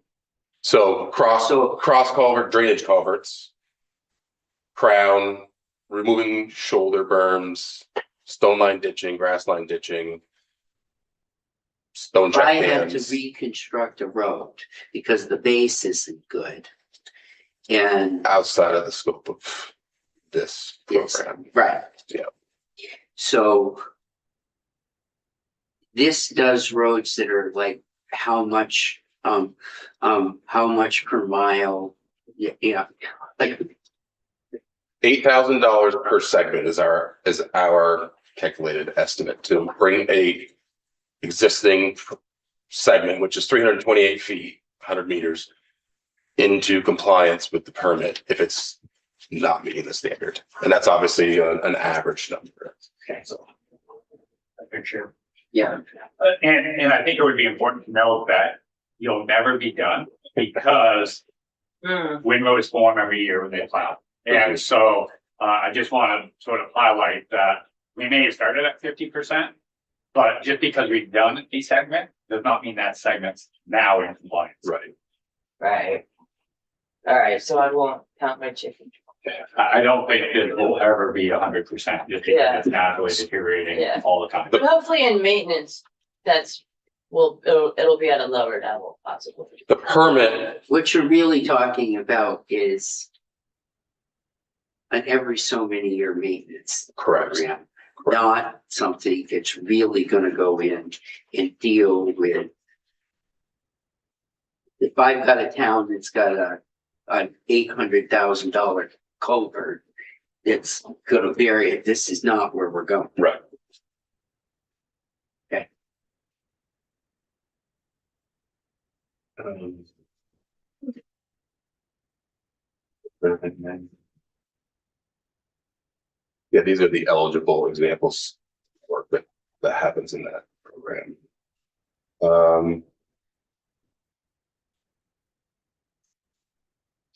So cross culvert, drainage culverts, crown, removing shoulder berms, stone line ditching, grass line ditching, stone If I check have to dams. reconstruct a road because the base isn't good. And Outside of the scope of this Yes. program. right. Yeah. So this does roads that are like how much per mile? Yeah, like $8,000 per segment is our calculated estimate to bring a existing segment, which is 328 feet, 100 meters, into compliance with the permit if it's not meeting the standard. And that's obviously an average number. Okay. So Picture. yeah. And I think it would be important to know that you'll never be done because windrows form every year when they plow. And so I just want to sort of highlight that we may have started at 50%. But just because we've done a segment does not mean that segment's now in compliance. Right. Right. All right, so I won't count my chickens. I don't think it will ever be 100% just because Yeah. it's naturally deteriorating Yeah. all the time. But hopefully in maintenance, it'll be at a lower level possibly. The permit, What you're really talking about is an every so many year maintenance correct. program, not something that's really gonna go in and deal with. If I've got a town that's got an $800,000 culvert, it's gonna vary it. This is not where we're going. Right. Okay. Yeah, these are the eligible examples of work that happens in that program.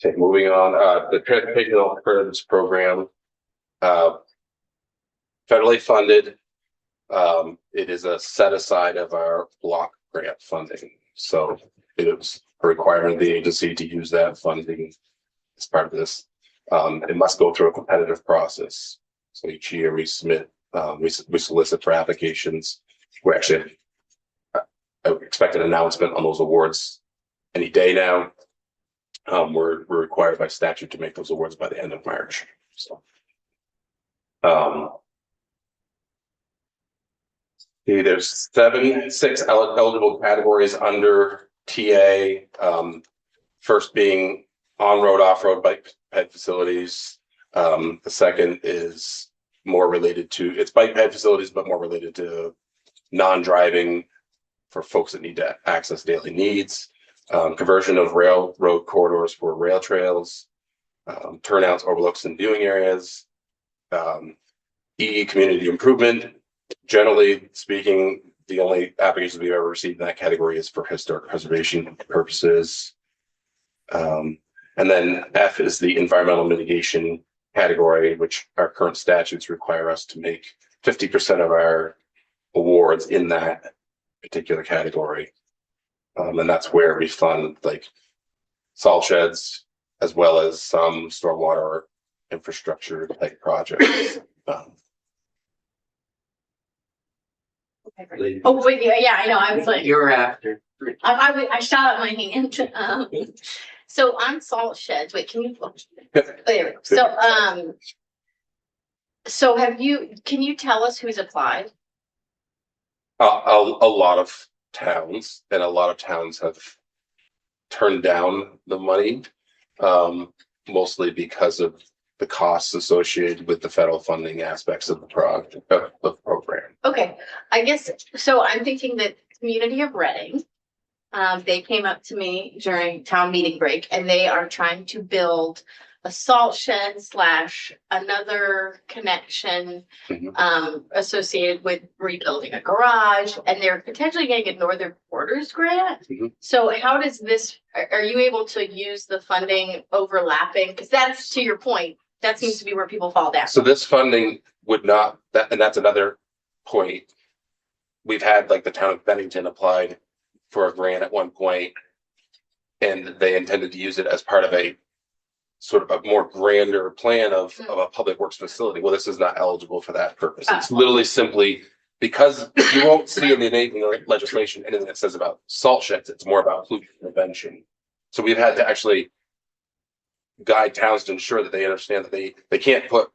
Okay, moving on, the transportation alternatives program. Federally funded. It is a set aside of our block grant funding, so it is a requirement of the agency to use that funding as part of this. It must go through a competitive process. So each year we submit, we solicit for applications. We're actually, I expect an announcement on those awards any day now. We're required by statute to make those awards by the end of March, so. There's six eligible categories under TA. First being on-road, off-road bike ped facilities. The second is more related to, it's bike ped facilities, but more related to non-driving for folks that need to access daily needs. Conversion of railroad corridors for rail trails, turnouts, overlooks, and viewing areas. Community improvement. Generally speaking, the only applications we've ever received in that category is for historic preservation purposes. And then F is the environmental mitigation category, which our current statutes require us to make 50% of our awards in that particular category. And that's where we fund like salt sheds, as well as some stormwater infrastructure type projects. Oh, wait, yeah, I know, I was like, You're after. I shot up my hand. So on salt sheds, wait, can you? There, so can you tell us who's applied? A lot of towns, and a lot of towns have turned down the money, mostly because of the costs associated with the federal funding aspects of the project, of the program. Okay, I guess, so I'm thinking that Community of Reading, they came up to me during town meeting break, and they are trying to build a salt shed / another connection associated with rebuilding a garage, and they're potentially getting a Northern Borders grant. So how does this, are you able to use the funding overlapping? Because that's, to your point, that seems to be where people fall down. So this funding would not, and that's another point. We've had like the town of Bennington applied for a grant at one point, and they intended to use it as part of a sort of a more grander plan of a public works facility. Well, this is not eligible for that purpose. It's literally simply because you won't see in the enabling legislation anything that says about salt sheds. It's more about pollution prevention. So we've had to actually guide towns to ensure that they understand that they can't put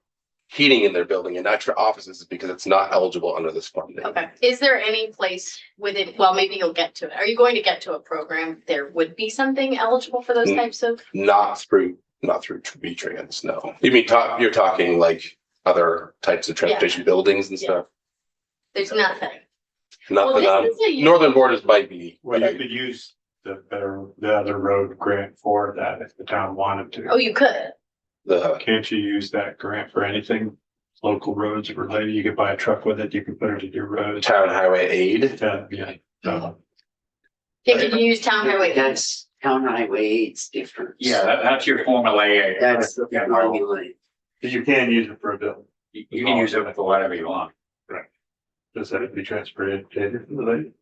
heating in their building and extra offices because it's not eligible under this funding. Okay, is there any place within, well, maybe you'll get to it. Are you going to get to a program there would be something eligible for those types of? Not through V-Trans, no. You mean you're talking like other types of transportation buildings and stuff? There's nothing. Nothing Well, on, this is a- Northern Borders might be. Well, you could use the other road grant for that if the town wanted to. Oh, you could. Can't you use that grant for anything? Local roads related, you could buy a truck with it, you can put it in your road. Town highway aid. Yeah. Yeah, could you use town highway? That's town highway, it's different. Yeah, that's your formula. That's the Yeah, formula. You can use it for a bill. You can use it for whatever you want. Does that be transportation?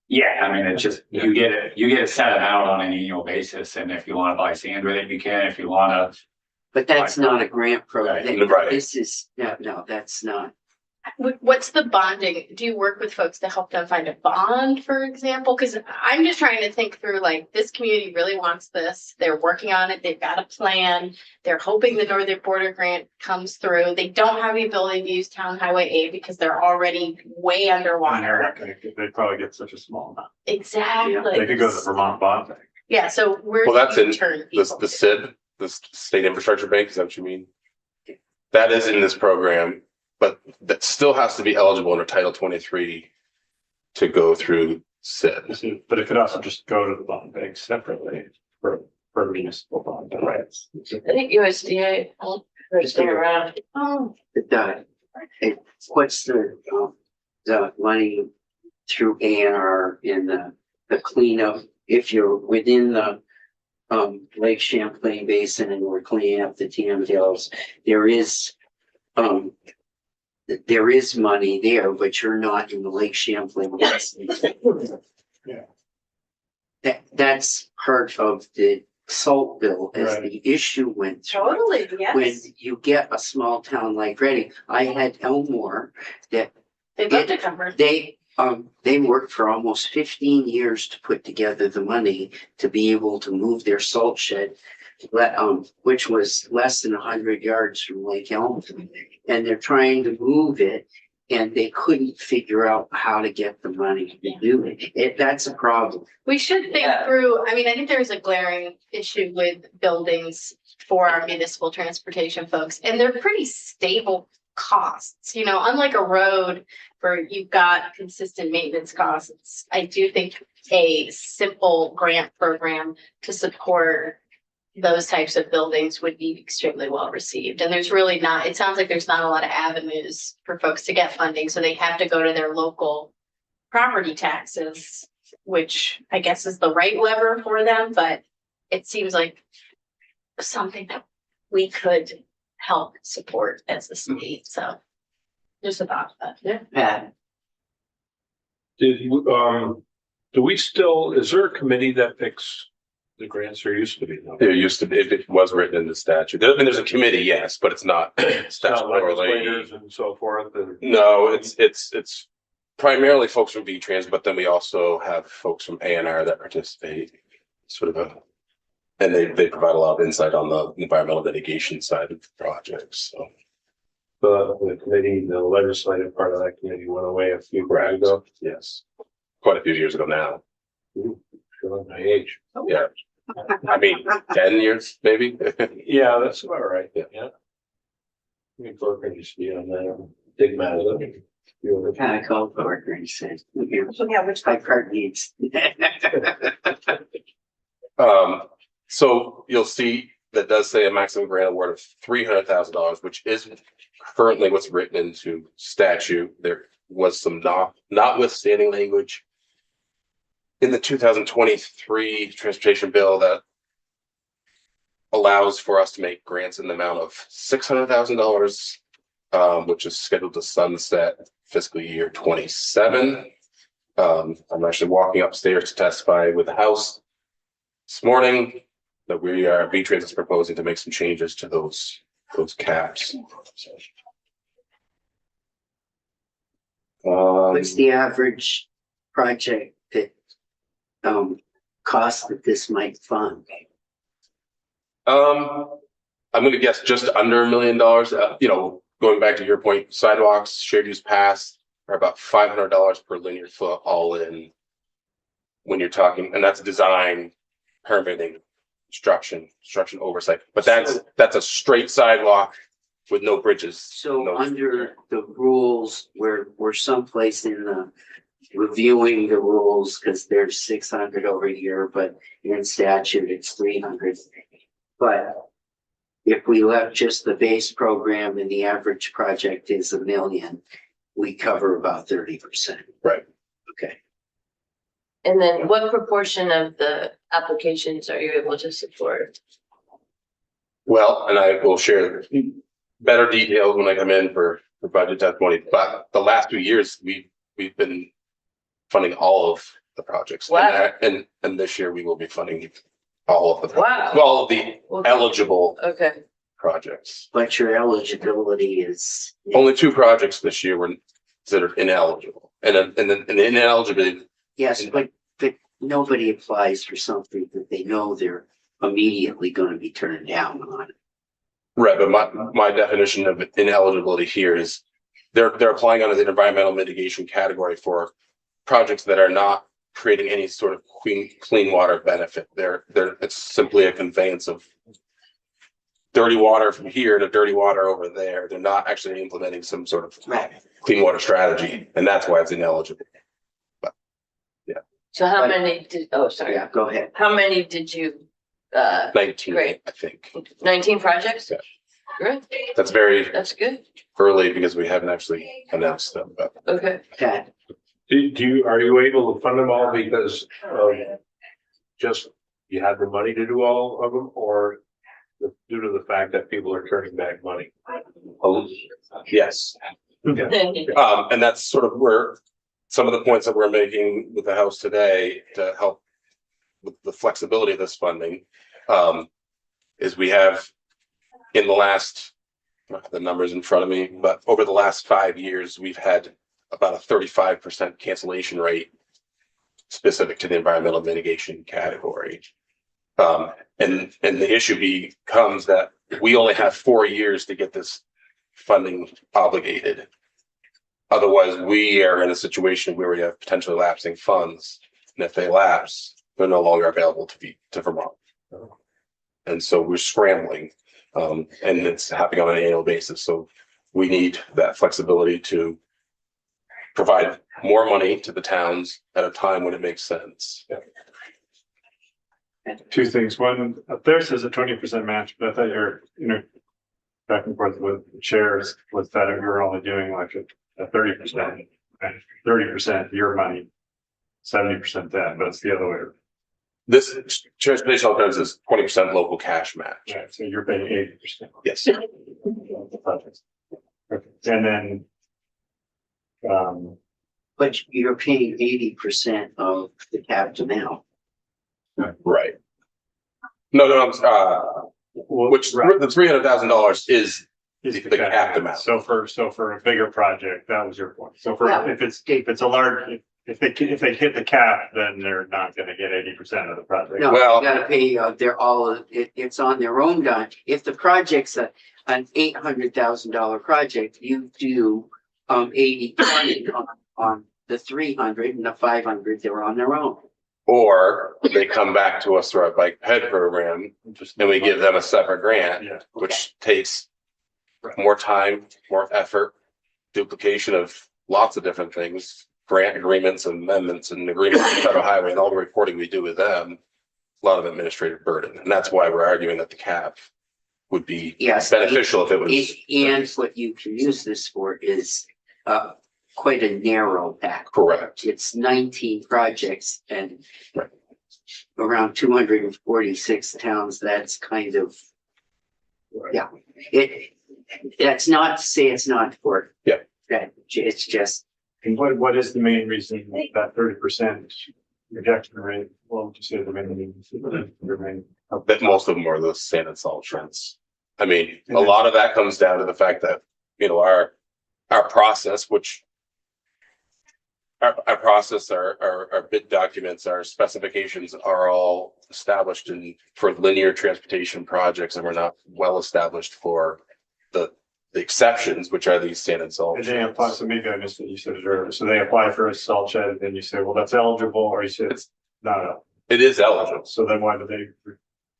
Yeah, I mean, it's just, you get it set out on an annual basis, and if you wanna buy sand with it, you can, if you wanna. But that's not a grant program. Right. This is, no, that's not. What's the bonding? Do you work with folks to help them find a bond, for example? Because I'm just trying to think through, like, this community really wants this. They're working on it. They've got a plan. They're hoping the Northern Border Grant comes through. They don't have the ability to use Town Highway A because they're already way underwater. They'd probably get such a small amount. Exactly. They could go to the Vermont Bond Bank. Yeah, so where Well, do that's you in turn the people? SIB, the State Infrastructure Bank, is that what you mean? That is in this program, but that still has to be eligible under Title 23 to go through SIB. But it could also just go to the bond bank separately for municipal bond. Right. I think USDA, stay around. Oh, What's the money through ANR in the cleanup? If you're within the Lake Champlain Basin and we're cleaning up the TM Hills, there is money there, but you're not in the Lake Champlain Basin. Yeah. That's part of the salt bill as Right. the issue went through. totally, When yes. you get a small town like Reading, I had Elmore that They'd love to cover. they worked for almost 15 years to put together the money to be able to move their salt shed, which was less than 100 yards from Lake Elm. And they're trying to move it and they couldn't figure out how to get the money to do it. That's a problem. We should think Yeah. through, I mean, I think there's a glaring issue with buildings for our municipal transportation folks, and they're pretty stable costs, you know, unlike a road where you've got consistent maintenance costs. I do think a simple grant program to support those types of buildings would be extremely well received. And there's really not, it sounds like there's not a lot of avenues for folks to get funding, so they have to go to their local property taxes, which I guess is the right lever for them, but it seems like something that we could help support as a state, so. Just a thought, but yeah. Pat, Do we still, is there a committee that picks the grants? There used to be. No. It used to be, it was written in the statute. I mean, there's a committee, yes, but it's not It's not statutorily. legislators and so forth. No, it's primarily folks from V-Trans, but then we also have folks from ANR that participate. Sort of and they provide a lot of insight on the environmental mitigation side of the projects, so. The committee, the legislative part of that committee went away a few years ago. Yes, quite a few years ago now. Showing my age. Yeah, I mean, 10 years, maybe. Yeah, that's about right. Yeah. Yeah. Me Corcoran used to be on that. Big man. I called Parker and said, yeah, which my card needs. So you'll see that does say a maximum grant award of $300,000, which is currently what's written into statute. There was some notwithstanding language in the 2023 transportation bill that allows for us to make grants in the amount of $600,000, which is scheduled to sunset fiscal year 27. I'm actually walking upstairs to testify with the House this morning that we are, V-Trans is proposing to make some changes to those caps. What's the average project that cost that this might fund? I'm gonna guess just under $1 million. You know, going back to your point, sidewalks, shared use paths are about $500 per linear foot all in. When you're talking, and that's design, permitting, construction oversight, but that's a straight sidewalk with no bridges. So no- under the rules, we're someplace in the reviewing the rules, because there's 600 over here, but in statute it's 300. But if we left just the base program and the average project is $1 million, we cover about 30%. Right. Okay. And then what proportion of the applications are you able to support? Well, and I will share better details when I come in for for budget testimony, but the last 2 years, we've been funding all of the projects. Wow. And this year we will be funding all of the, Wow. all of the eligible Okay, projects. But your eligibility is. Only 2 projects this year were considered ineligible. And then the ineligibility, Yes, but nobody applies for something that they know they're immediately gonna be turned down on. right, but my definition of ineligibility here is they're applying under the environmental mitigation category for projects that are not creating any sort of clean water benefit. It's simply a conveyance of dirty water from here to dirty water over there. They're not actually implementing some sort of clean water strategy, and that's why it's ineligible. so how many did, oh, sorry, Yeah, go ahead. how many did you, 19, Great. I think. 19 projects? Yeah. Good, That's very that's good, early because we haven't actually announced them, but okay. Okay. Are you able to fund them all because of just you have the money to do all of them, or due to the fact that people are turning back money? yes. And that's sort of where some of the points that we're making with the House today to help with the flexibility of this funding, is we have in the last, I don't have the numbers in front of me, but over the last 5 years, we've had about a 35% cancellation rate specific to the environmental mitigation category. And the issue becomes that we only have 4 years to get this funding obligated. Otherwise, we are in a situation where we have potentially lapsing funds, and if they lapse, they're no longer available to Vermont. And so we're scrambling, and it's happening on an annual basis. So we need that flexibility to provide more money to the towns at a time when it makes sense. 2 things. One, up there says a 20% match, but I thought you're, back and forth with the chairs was that we were only doing like a 30%, 30% your money, 70% that, but it's the other way. This transportation alternatives is 20% local cash match. Right, so you're paying 80%. Yes. Okay. And then, But you're paying 80% of the capped amount. Right. No, which right. the $300,000 is Is the capped amount. So for a bigger project, that was your point. So for, Yeah. if it's a large, if they hit the cap, then they're not gonna get 80% of the project. No, Well- you gotta pay, they're all, it's on their own dime. If the project's an $800,000 project, you do 80/20 on the 300 and the 500, they're on their own. Or they come back to us through our bike ped program and we give them a separate grant, Yeah. which takes more time, more effort, duplication of lots of different things, grant agreements, amendments and agreements with federal highway and all the reporting we do with them. A lot of administrative burden. And that's why we're arguing that the cap would be Yes. beneficial if it was. And what you can use this for is quite a narrow pack. Correct. It's 19 projects and Right. around 246 towns. That's kind of, yeah. That's not to say it's not for. Yeah. That it's just, And what is the main reason that 30% rejection rate? What would you say the main reason? That most of them are the sand and salt trends. I mean, a lot of that comes down to the fact that, our process, which our process, our bid documents, our specifications are all established for linear transportation projects, and we're not well established for the exceptions, which are these sand and salt. And they apply, so maybe I missed what you said earlier. So they apply for a salt shed, and you say, well, that's eligible, or you say it's not eligible. It is eligible So then why do they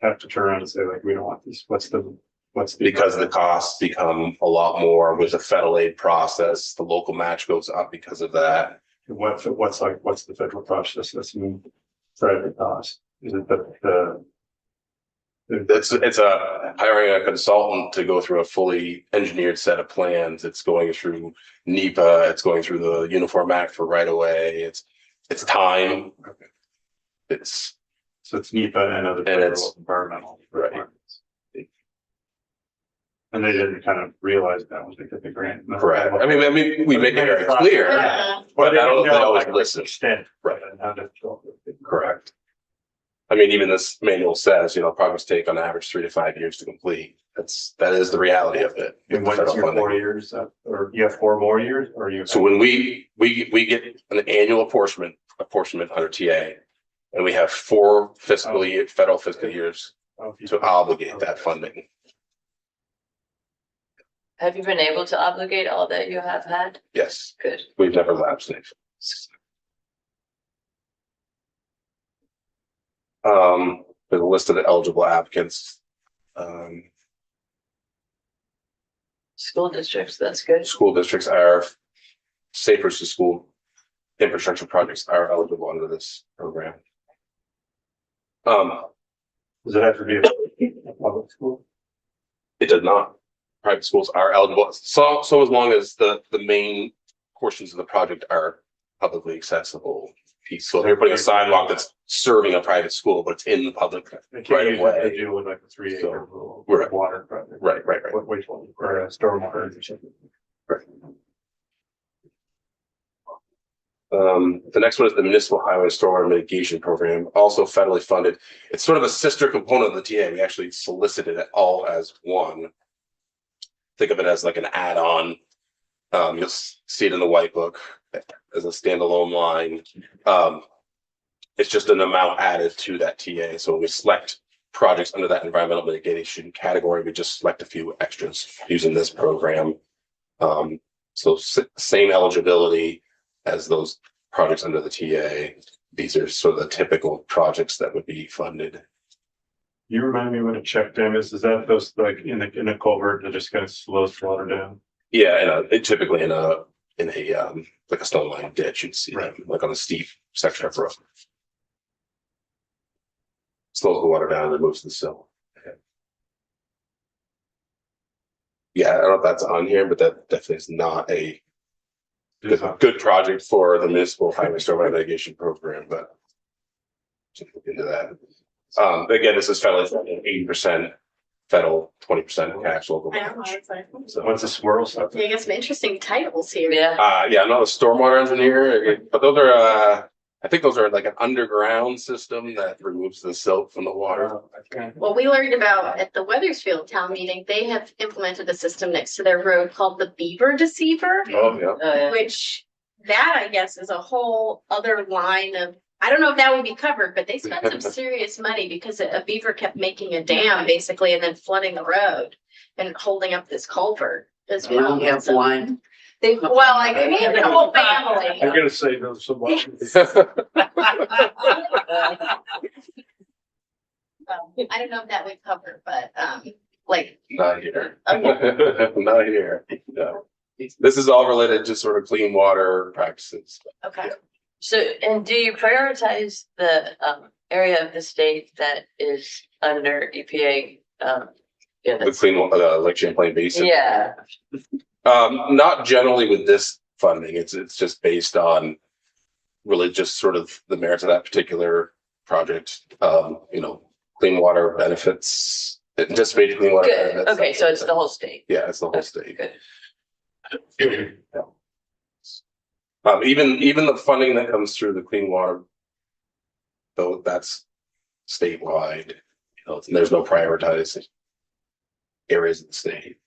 have to turn around and say, like, we don't want this? What's the? because the costs become a lot more with the federal aid process. The local match goes up because of that. What's the federal process? That's private cost. Is it the It's hiring a consultant to go through a fully engineered set of plans. It's going through NEPA. It's going through the Uniform Act for right of way. It's time. So it's NEPA and other And it's- federal environmental right. requirements. And they didn't kind of realize that was because the grant. Correct. I mean, we make it very clear, Yeah. but I don't know, always like, listen. extent. Right. And how difficult. Correct. I mean, even this manual says, projects take on average 3 to 5 years to complete. That is the reality of it. And what's Federal your funding. 4 years, or you have 4 more years, or you? So when we get an annual apportionment under TA, and we have 4 federal fiscal years to obligate that funding. Have you been able to obligate all that you have had? Yes, Good. we've never lapsed it. There's a list of the eligible applicants. School districts, that's good. School districts are safer to school infrastructure projects are eligible under this program. Does it have to be a public school? It does not. Private schools are eligible, so as long as the main portions of the project are publicly accessible. So if you're putting a sidewalk that's serving a private school, but it's in the public They can't right use of it to way. deal with like a 3 acre So, rule, right. water project. Right. Wastewater or a stormwater. or something. The next one is the Municipal Highway Stormwater Mitigation Program, also federally funded. It's sort of a sister component of the TA. We actually solicited it all as one. Think of it as like an add-on. You'll see it in the white book as a standalone line. It's just an amount added to that TA. So when we select projects under that environmental mitigation category, we just select a few extras using this program. So same eligibility as those projects under the TA. These are sort of the typical projects that would be funded. You remind me what a check dam is? Is that those like in a culvert that just kind of slows the water down? Yeah, typically in a like a stone line ditch, you'd see Right. them like on a steep section of road. Slows the water down and removes the silt. Yeah, I don't know if that's on here, but that definitely is not a good project for the Municipal Highway Stormwater Mitigation Program, but just look into that. Again, this is federally funded, 80% federal, 20% cash local. I know, it's like, So what's a swirl stuff? you got some interesting titles here. Yeah. Yeah, I'm not a stormwater engineer, but those are, I think those are like an underground system that removes the silt from the water. Well, we learned about at the Weathersfield town meeting, they have implemented a system next to their road called the Beaver Deceiver, Oh, yeah. Oh, yeah. which that I guess is a whole other line of, I don't know if that would be covered, but they spent some serious money because a beaver kept making a dam basically and then flooding the road and holding up this culvert as We well. don't have So one. they, well, like maybe the whole family. I'm gonna say no so much. I don't know if that would cover, but like, Not here. Okay. Not here. No. This is all related to sort of clean water practices. okay. So, and do you prioritize the area of the state that is under EPA? The clean, Lake Champlain Basin. Yeah, Not generally with this funding. It's just based on really just sort of the merits of that particular project. Clean water benefits, anticipated clean water good. benefits. Okay, so it's the whole state. Yeah, it's the whole state. Good. Even the funding that comes through the clean water, though, that's statewide. There's no prioritized areas of the state.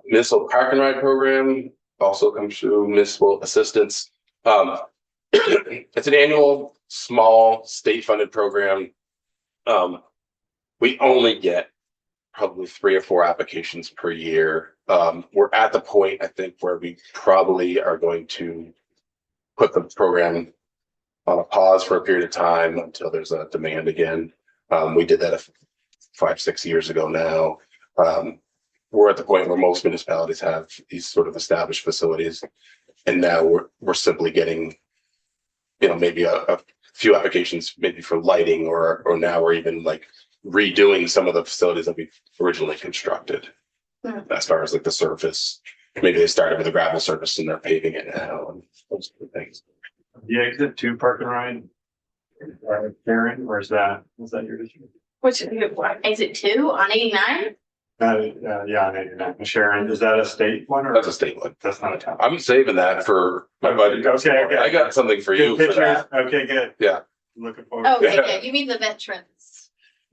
Municipal park and ride program also comes through municipal assistance. It's an annual small state funded program. We only get probably 3 or 4 applications per year. We're at the point, I think, where we probably are going to put the program on a pause for a period of time until there's a demand again. We did that 5-6 years ago now. We're at the point where most municipalities have these sort of established facilities, and now we're simply getting, maybe a few applications, maybe for lighting, or now we're even like redoing some of the facilities that we originally constructed. As far as like the surface, maybe they started with a gravel surface and they're paving it now, and those sort of things. The exit to park and ride, Karen, or is that your district? Which, is it 2 on 89? Yeah, maybe Sharon, is that a state one or? That's a state one. That's not a town. I'm saving that for my budget. Okay. I got something for you Good for pictures. that. Okay, good. Yeah. Looking forward. Oh, to okay, it. yeah, you mean the veterans.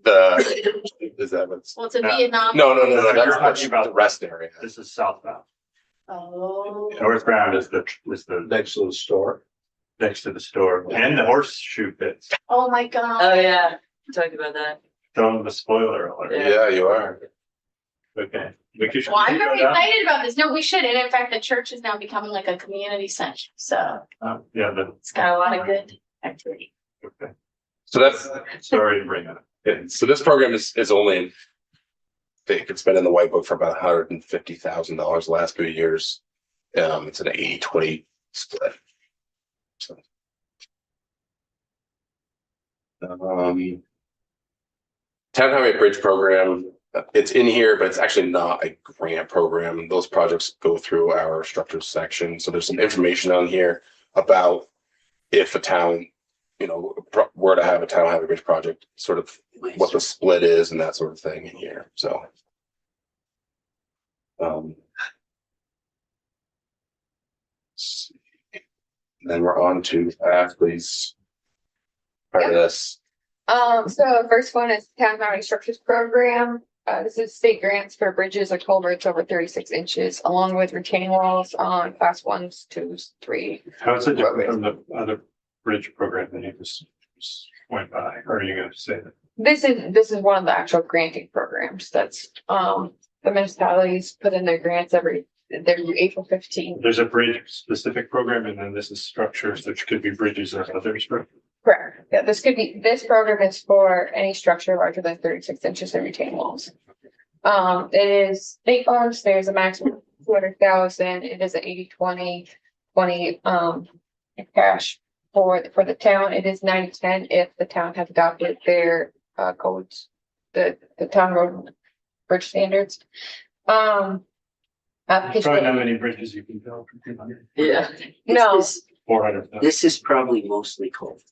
Is that what's? Well, it's a No. Vietnam. No, You're that's talking about the rest area. This is southbound. Oh. Northbound is the Next to the store. next to the store and the horseshoe pits. Oh, my God. Oh, yeah, talk about that. Throwing the spoiler alert. Yeah, you are. Okay. We could- Well, I'm very go down. excited about this. No, we should. And in fact, the church is now becoming like a community center. So Yeah, it's got a lot of good activity. okay. So that's, Sorry to bring that up. yeah, so this program is only, I think it's been in the white book for about $150,000 the last few years. It's an 80-20 split. So. Town Highway Bridge Program, it's in here, but it's actually not a grant program. Those projects go through our structures section. So there's some information on here about if a town, were to have a town highway bridge project, sort of what the split is and that sort of thing in here. So. Then we're on to Ashley's part of this. So the first one is Town Highway Structures Program. This is state grants for bridges or culverts over 36 inches, along with retaining walls on class 1s, 2s, 3. How is it different from the other bridge program that you just went by? Or are you going to say that? This is one of the actual granting programs that's, the municipalities put in their grants they're April 15th. There's a bridge specific program and then this is structures, which could be bridges or other structures. Correct. Yeah, this program is for any structure larger than 36 inches in retaining walls. It is state funds. There's a maximum of 200,000. It is an 80-20 cash for the town. It is 90-10 if the town has adopted their codes, the town road bridge standards. Probably not many bridges you can build for 200. Yeah. No. 400. This is probably mostly culverts.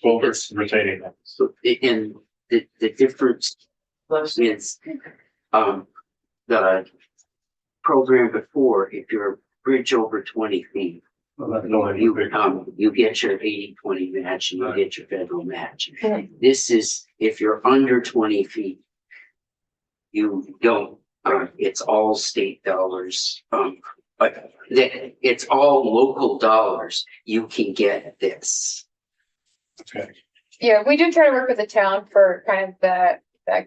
Culverts retaining them. So, and the difference is, the program before, if you're a bridge over 20 feet, Well, that's only big. you get your 80-20 match and you Right. get your federal match. Okay. This is, if you're under 20 feet, you don't, it's all state dollars, but it's all local dollars. You can get this. Okay. Yeah, we do try to work with the town for kind of that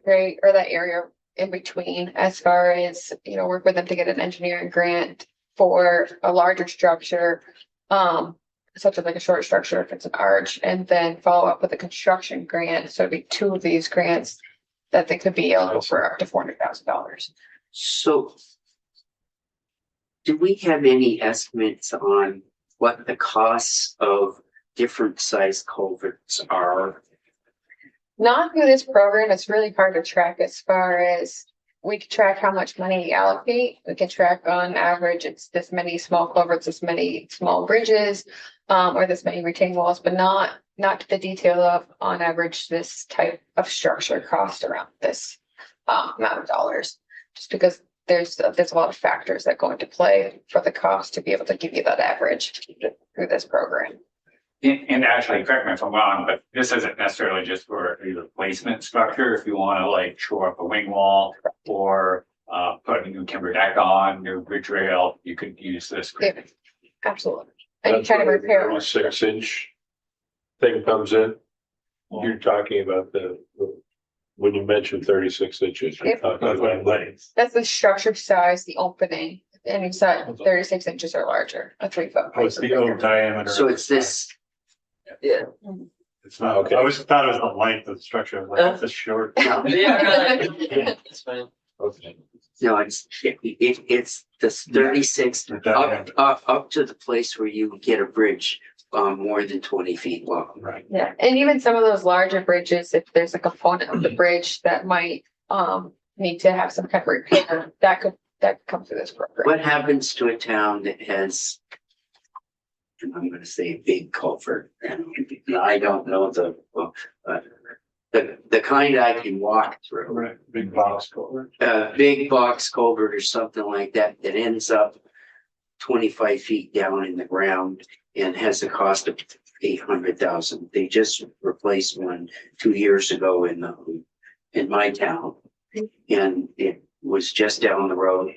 grade or that area in between as far as, work with them to get an engineering grant for a larger structure. Such as like a short structure if it's an arch, and then follow up with a construction grant. So it'd be 2 of these grants that they could be eligible for up to $400,000. So do we have any estimates on what the costs of different size culverts are? Not through this program, it's really hard to track as far as we can track how much money we allocate. We can track on average, it's this many small culverts, this many small bridges, or this many retaining walls, but not to the detail of on average, this type of structure cost around this amount of dollars. Just because there's a lot of factors that go into play for the cost to be able to give you that average through this program. And actually, correct me if I'm wrong, but this isn't necessarily just for a replacement structure. If you want to like shore up a wing wall or put a new timber deck on, new bridge rail, you could use this. Yeah, absolutely. And you try to repair. 6-inch thing comes in. You're talking about when you mentioned 36 inches, you're Yep. talking about length. That's the structure size, the opening, and you said 36 inches or larger, a 3-foot. What's the O diameter? So it's this, Yeah. It's not, Okay. I always thought it was the length of the structure, like it's a short. no, Yeah, really. It's fine. Okay. it's this 36 The diameter. up to the place where you get a bridge more than 20 feet long. Right. Yeah, and even some of those larger bridges, if there's a component of the bridge that might need to have some kind of repair, that could come through this program. What happens to a town that has and I'm gonna say big culvert. And I don't know the kind I can walk through. Right, big box culvert. A big box culvert or something like that that ends up 25 feet down in the ground and has a cost of 800,000. They just replaced one 2 years ago in my town. And it was just down the road.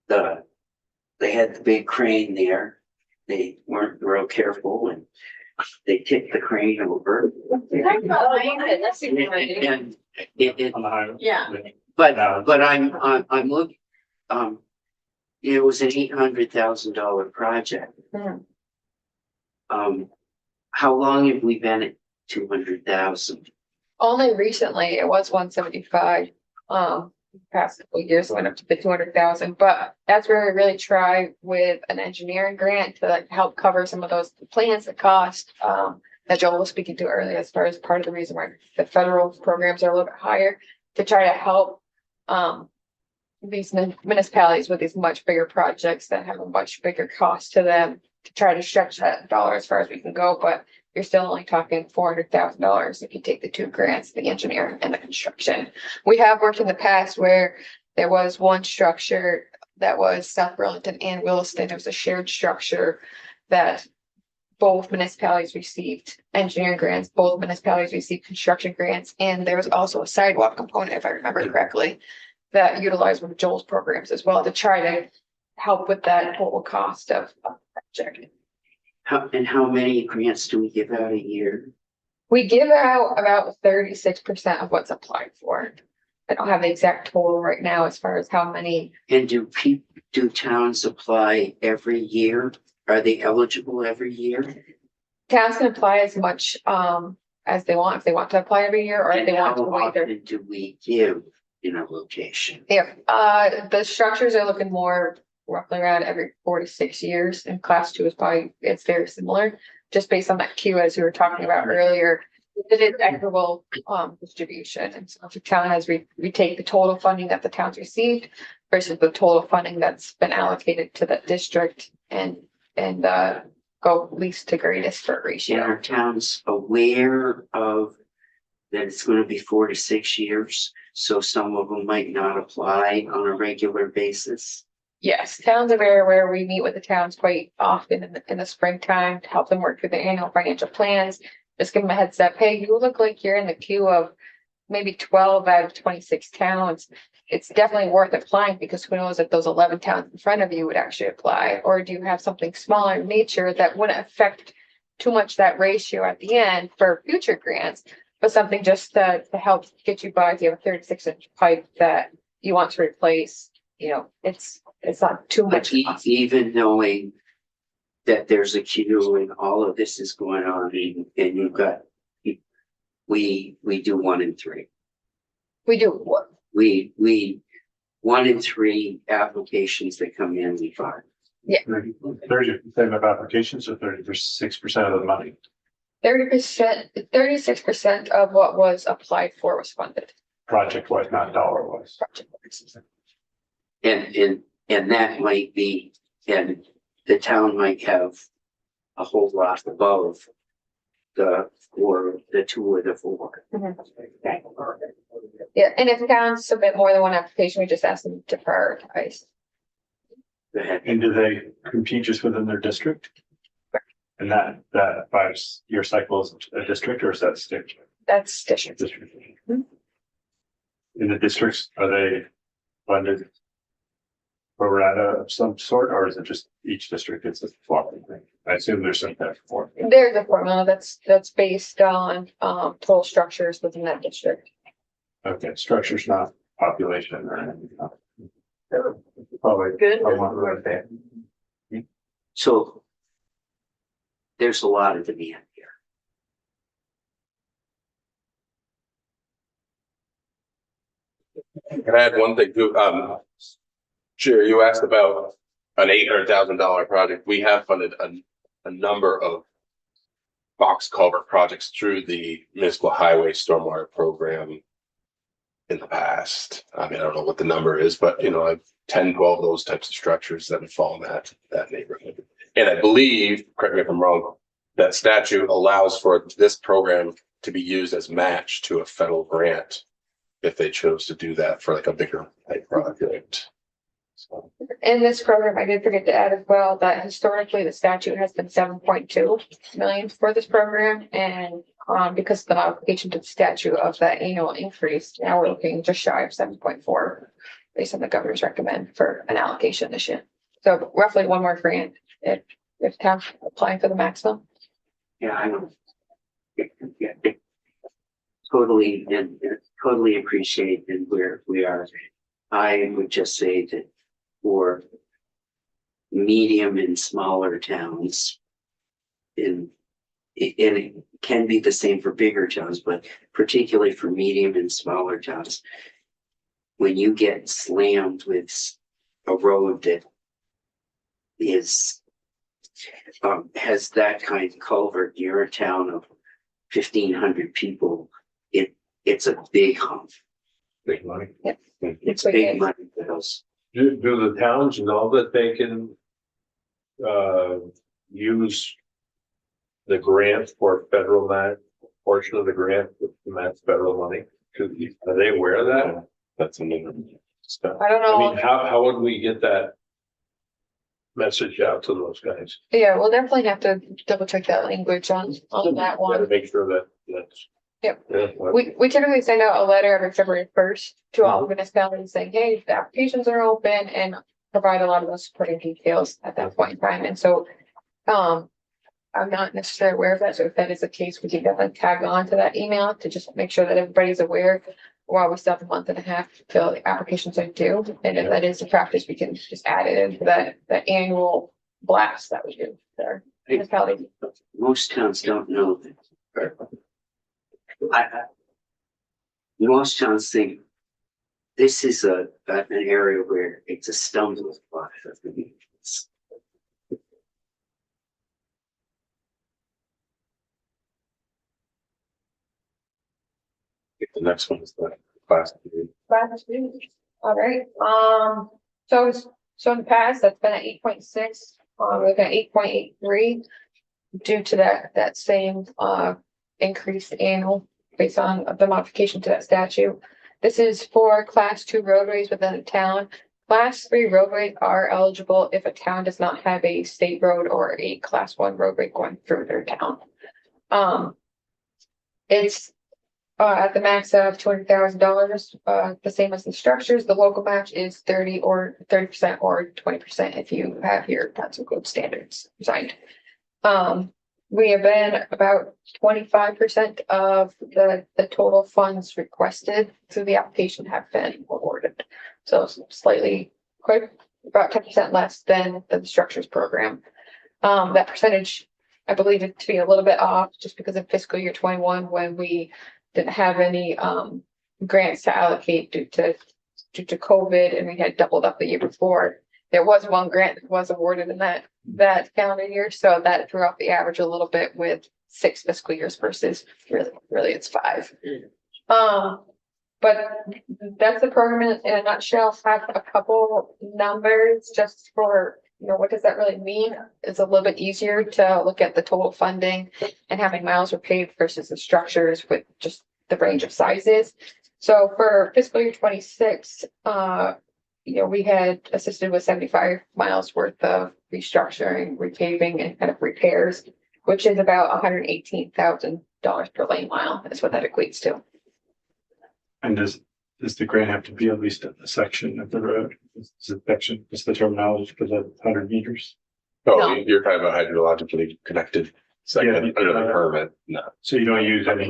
They had the big crane there. They weren't real careful and they tipped the crane over. Oh, yeah, that's a good idea. And it, On the highway. Yeah. but I'm looking, it was an $800,000 project. Mhm. How long have we been at 200,000? Only recently, it was 175. Past couple of years it went up to the 200,000, but that's where we really try with an engineering grant to like help cover some of those plans that cost. That Joel was speaking to earlier, as far as part of the reason why the federal programs are a little bit higher to try to help these municipalities with these much bigger projects that have a much bigger cost to them to try to stretch that dollar as far as we can go, but you're still only talking $400,000 if you take the two grants, the engineering and the construction. We have worked in the past where there was one structure that was South Burlington and Williston. There was a shared structure that both municipalities received engineering grants, both municipalities received construction grants, and there was also a sidewalk component, if I remember correctly, that utilized one of Joel's programs as well to try to help with that total cost of the project. How many grants do we give out a year? We give out about 36% of what's applied for. I don't have the exact total right now as far as how many. And do towns apply every year? Are they eligible every year? Towns can apply as much as they want, if they want to apply every year or if And they want how to wait their. often do we give in a location? Yeah, the structures are looking more roughly around every 4 to 6 years, and class 2 is probably, it's very similar, just based on that queue as we were talking about earlier. It is equitable distribution, and so if the town has, we take the total funding that the town's received versus the total funding that's been allocated to that district and go least to greatest for And ratio. are towns aware of that it's gonna be 4 to 6 years? So some of them might not apply on a regular basis. Yes, towns are very aware. We meet with the towns quite often in the springtime to help them work through their annual financial plans. Just give them a heads up. Hey, you look like you're in the queue of maybe 12 out of 26 towns. It's definitely worth applying because who knows if those 11 towns in front of you would actually apply, or do you have something smaller in nature that wouldn't affect too much that ratio at the end for future grants, but something just to help get you by if you have a 36-inch pipe that you want to replace, you know, it's not too much. But even knowing that there's a queue and all of this is going on and you've got, we do 1 in 3. We do what? We 1 in 3 applications that come in, we file. 30% of applications or 36% of the money. 30%, 36% of what was applied for was funded. Project wise, not dollar wise. Project-wise. And that might be, and the town might have a whole lot above the 2 or the 4. Yeah, and if towns submit more than one application, we just ask them to prioritize. Go ahead. And do they compete just within their district? And that 5-year cycle is a district or is that state? That's district. District. Hmm. In the districts, are they funded pro rata of some sort, or is it just each district gets a formula thing? I assume there's some kind of formula. There's a formula that's based on total structures within that district. Okay, structure's not population or anything. Probably. Good. I want to say. So there's a lot of demand here. Can I add one thing too? Chair, you asked about an $800,000 project. We have funded a number of box culvert projects through the municipal highway stormwater program in the past. I mean, I don't know what the number is, but you know, I've 10, 12 of those types of structures that would fall in that neighborhood. And I believe, correct me if I'm wrong, that statute allows for this program to be used as match to a federal grant. If they chose to do that for like a bigger type project. So, In this program, I did forget to add as well that historically the statute has been 7.2 million for this program. And because of the modification to the statute of that annual increase, now we're looking just shy of 7.4 based on the governor's recommend for an allocation this year. So roughly one more grant if town applying for the maximum. Yeah, I don't. Yeah, totally and totally appreciate and where we are. I would just say that for medium and smaller towns, and it can be the same for bigger towns, but particularly for medium and smaller towns, when you get slammed with a road that is has that kind of culvert near a town of 1,500 people, it's a big hump. Big money. It's big money for those. Do the towns know that they can use the grant for federal portion of the grant with that's federal money? Are they aware of that? that's a new stuff. I don't I know. mean, how would we get that message out to those guys? Yeah, we'll definitely have to double check that language on that Gotta one. make sure that that's. Yep. Yeah, We typically send out a letter every February 1st to all municipalities saying, hey, the applications are open, and provide a lot of those supporting details at that point in time. And so, I'm not necessarily aware of that. So if that is the case, we can definitely tag on to that email to just make sure that everybody's aware while we still have a month and a half to fill the applications are due. And if that is the practice, we can just add it into that annual blast that we do there. Municipality. Most towns don't know that. Most towns think this is an area where it's a stumbling block. The next one is the class. All right, so in the past, that's been at 8.6, we're looking at 8.83. Due to that same increased annual based on the modification to that statute. This is for class 2 roadways within a town. Class 3 roadways are eligible if a town does not have a state road or a class 1 roadway going through their town. It's at the max of $200,000, the same as the structures. The local match is 30% or 20% if you have your council code standards signed. We have been about 25% of the total funds requested through the application have been awarded. So slightly, quite about 10% less than the structures program. That percentage, I believe it to be a little bit off just because of fiscal year 21 when we didn't have any grants to allocate due to COVID, and we had doubled up the year before. There was one grant that was awarded in that calendar year, so that threw off the average a little bit with 6 fiscal years versus really it's 5. But that's the program in a nutshell. Have a couple numbers just for, what does that really mean? It's a little bit easier to look at the total funding and how many miles were paved versus the structures with just the range of sizes. So for fiscal year 26, we had assisted with 75 miles worth of restructuring, repaving, and kind of repairs, which is about $118,000 per lane mile. That's what that equates to. And does the grant have to be at least a section of the road? Is it section, is the terminology for the 100 meters? Oh, No. you're talking about hydrologically connected segment under the permit, no. So you don't use any,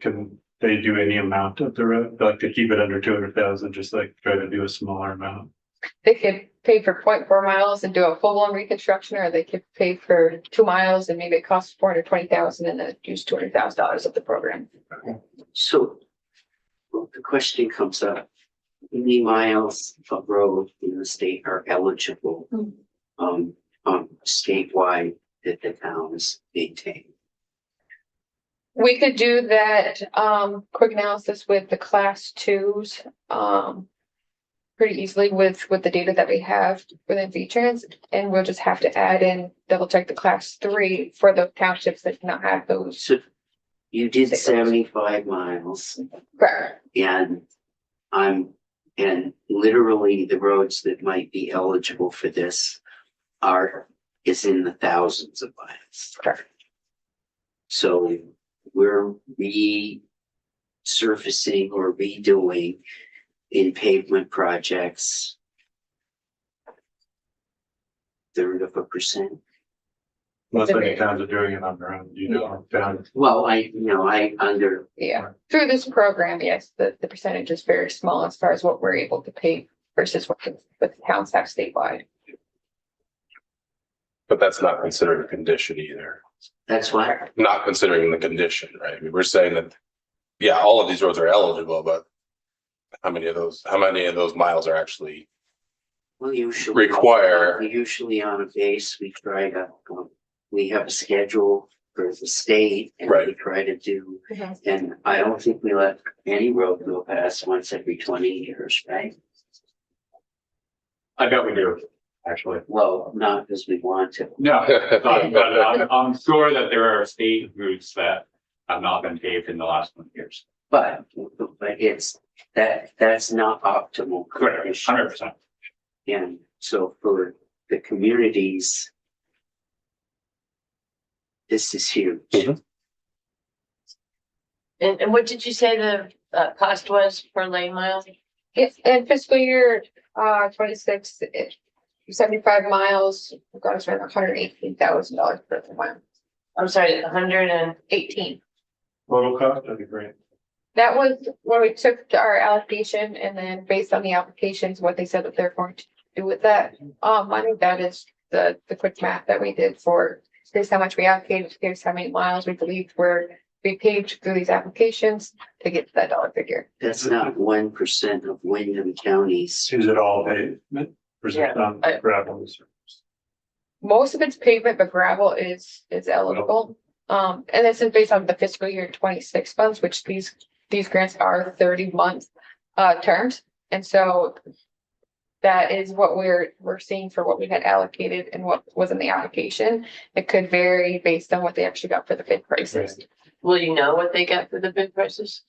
can they do any amount of the road? Like to keep it under 200,000, just like try to do a smaller amount? They could pay for 0.4 miles and do a full-blown reconstruction, or they could pay for 2 miles and maybe it costs $420,000 and then use $200,000 of the program. So the question comes up, how many miles of road in the state are eligible statewide that the towns maintain? We could do that quick analysis with the class 2s. pretty easily with the data that we have within V-Trans. And we'll just have to add in, double check the class 3 for the townships that do not have those. So you did 75 miles Correct. and and literally the roads that might be eligible for this is in the thousands of miles. Correct. So we're resurfacing or redoing in pavement projects 1/3%. Most of the towns are doing it on their own, down. Well, under, Yeah, through this program, yes, the percentage is very small as far as what we're able to pay versus what the towns have statewide. But that's not considered a condition either. that's why, Not considering the condition, right? I mean, we're saying that, yeah, all of these roads are eligible, but how many of those miles are actually well, usually. require? Usually on a base, we try to, we have a schedule for the state and we Right. try to do, and I don't think we let any road go past once every 20 years, right? I bet we do, actually. Well, not because we want to. No, but I'm sure that there are state routes that have not been paved in the last 20 years. But it's, that's not optimal. Correct, condition. 100%. And so for the communities, this is huge. Mhm. And what did you say the cost was per lane mile? Yes, and fiscal year 26, 75 miles, goes around $118,000 per mile. I'm sorry, 18. Total cost, that'd be great. That was where we took our allocation and then based on the applications, what they said that they're going to do with that money, that is the quick math that we did for here's how much we allocated, here's how many miles we believe we paid through these applications to get to that dollar figure. That's not 1% of Wyndham County's. Is it all pavement? Or is it on gravel? Most of it's pavement, but gravel is eligible. And this is based on the fiscal year 26 funds, which these grants are 30-month terms. And so that is what we're seeing for what we had allocated and what was in the application. It could vary based on what they actually got for the bid prices. Will you know what they get for the bid prices?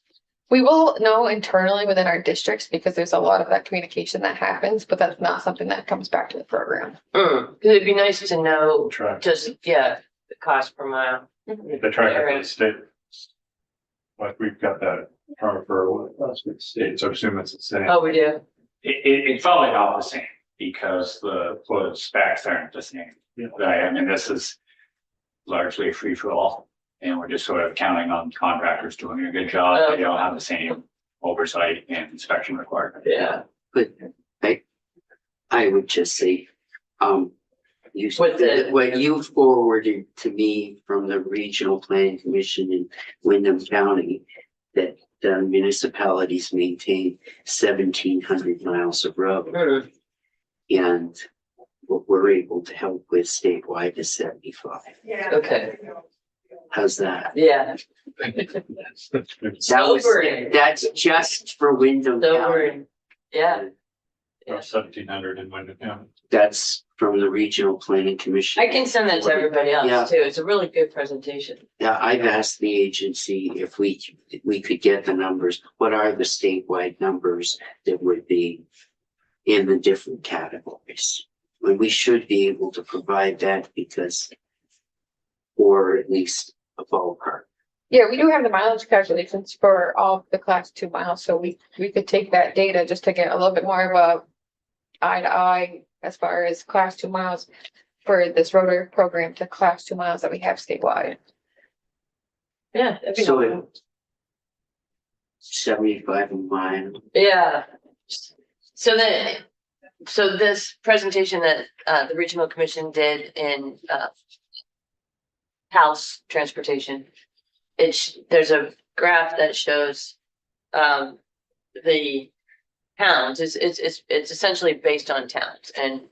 We will know internally within our districts because there's a lot of that communication that happens, but that's not something that comes back to the program. Cause it'd be nice to know Track. just, the cost per mile. The track of the state. Like we've got that for state, so I assume it's the same. Oh, we do. It's probably not the same because the specs aren't the same. Yeah. Right, I mean, this is largely free for all. And we're just sort of counting on contractors doing a good job. They don't have the same oversight and inspection requirement. Yeah. But I would just say, With the- what you forwarded to me from the Regional Planning Commission in Wyndham County, that the municipalities maintain 1,700 miles of road. Mm. And what we're able to help with statewide is 75. Okay, How's that? yeah. That was, Sobering. that's just for Wyndham County. Sobering. Yeah, 1,700 in Wyndham County. That's from the Regional Planning Commission. I can send that to everybody Yeah. else too. It's a really good presentation. Yeah, I've asked the agency if we could get the numbers. What are the statewide numbers that would be in the different categories? And we should be able to provide that because, or at least a ballpark. Yeah, we do have the mileage calculations for all the class 2 miles, so we could take that data just to get a little bit more of a eye to eye as far as class 2 miles for this rotary program to class 2 miles that we have statewide. Yeah. that'd be So helpful. 75 a mile. Yeah. So this presentation that the Regional Commission did in House Transportation, there's a graph that shows the towns. It's essentially based on towns and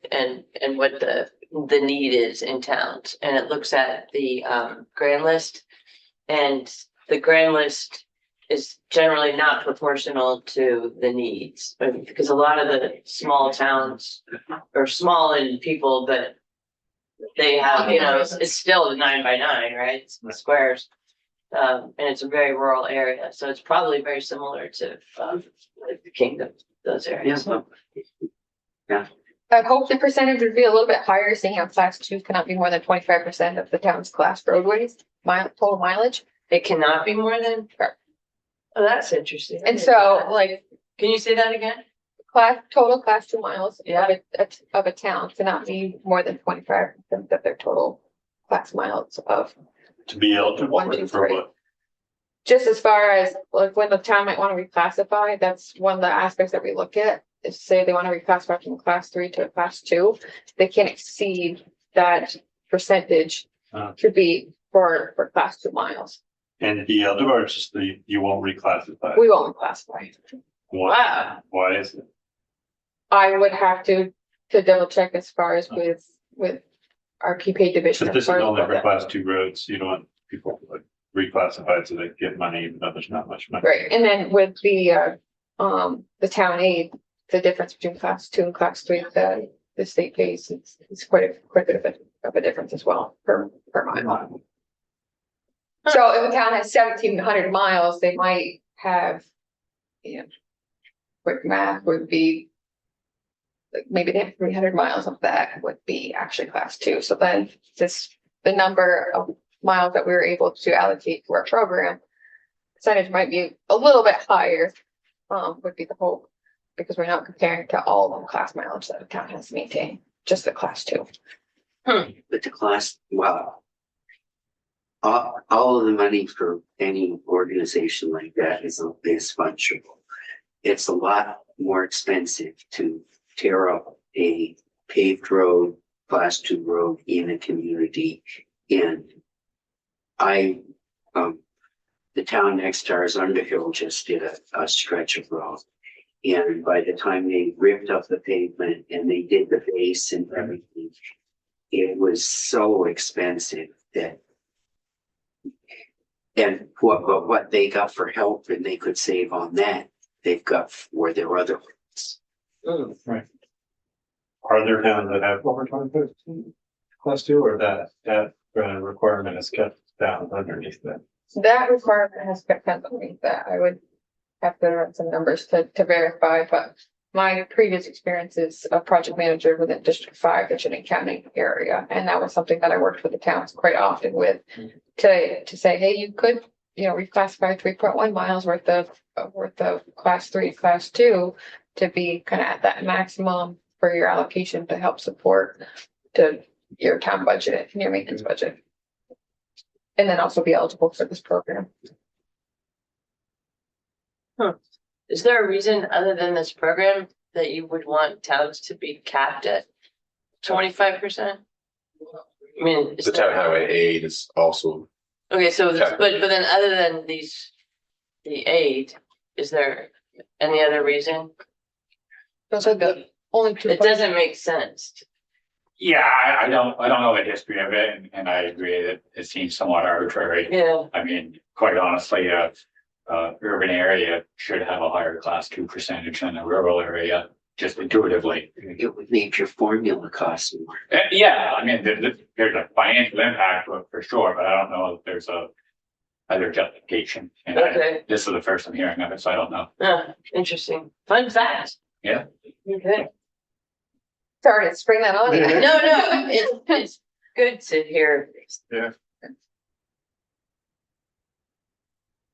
what the need is in towns. And it looks at the grand list, and the grand list is generally not proportional to the needs. Because a lot of the small towns are small in people, but they have, you know, it's still the 9x9, right? It's the squares. And it's a very rural area, so it's probably very similar to like the Kingdom, those areas. I hope the percentage would be a little bit higher, seeing how class two cannot be more than 25% of the town's class roadways, total mileage. It cannot be more than. Correct. Oh, that's interesting. And so, like, Can you say that again? total class 2 miles Yeah. of a town cannot be more than 25% of their total class miles of. To be eligible 1, 2, for 3. what? Just as far as like when the town might want to reclassify, that's one of the aspects that we look at. Is say they want to reclassify from class 3 to class 2, they can't exceed that percentage to be for class 2 miles. And be eligible, or just you won't reclassify? We won't classify. Wow. Why is it? I would have to double check as far as with our key paid division. So as this is far as only what for that- class 2 roads, you don't want people like reclassified so they get money, even though there's not much money. Right, and then with the town aid, the difference between class 2 and class 3, the state pays, it's quite a bit of a difference as well per mile. So if a town has 1,700 miles, they might have, you know, quick math would be like maybe they have 300 miles of that would be actually class 2. So then the number of miles that we were able to allocate to our program percentage might be a little bit higher, would be the hope, because we're not comparing to all the class mileage that the town has to maintain, just the class 2. But the class, well. All of the money for any organization like that is fungible. It's a lot more expensive to tear up a paved road, class 2 road in a community. And the town next to ours, Underhill, just did a stretch of road. And by the time they ripped up the pavement and they did the base and everything, it was so expensive that. And what they got for help and they could save on that, they've got for their other ones. Are there towns that have over 25 class 2, or that requirement is kept down underneath that? That requirement has kept underneath that. I would have to run some numbers to verify, but my previous experience is a project manager within District 5, the Chittenden County area, and that was something that I worked with the towns quite often with to say, hey, you could, you know, reclassify 3.1 miles worth of class 3, class 2 to be kind of at that maximum for your allocation to help support your town budget and your maintenance budget. And then also be eligible for this program. Is there a reason other than this program that you would want towns to be capped at 25%? I mean, is The town there- highway aid is also, Okay, so, Yeah. but then other than the aid, is there any other reason? Those are the only two. It doesn't make sense. Yeah, I don't know the history of it, and I agree that it seems somewhat arbitrary. Yeah, I mean, quite honestly, urban area should have a higher class 2 percentage than a rural area, just intuitively. It would make your formula cost more. Yeah, I mean, there's a financial impact for sure, but I don't know if there's other justification. And okay, this is the first I'm hearing of it, so I don't know. interesting, fun fact. Yeah. Okay, Sorry to spring that on you. no, it's good to hear.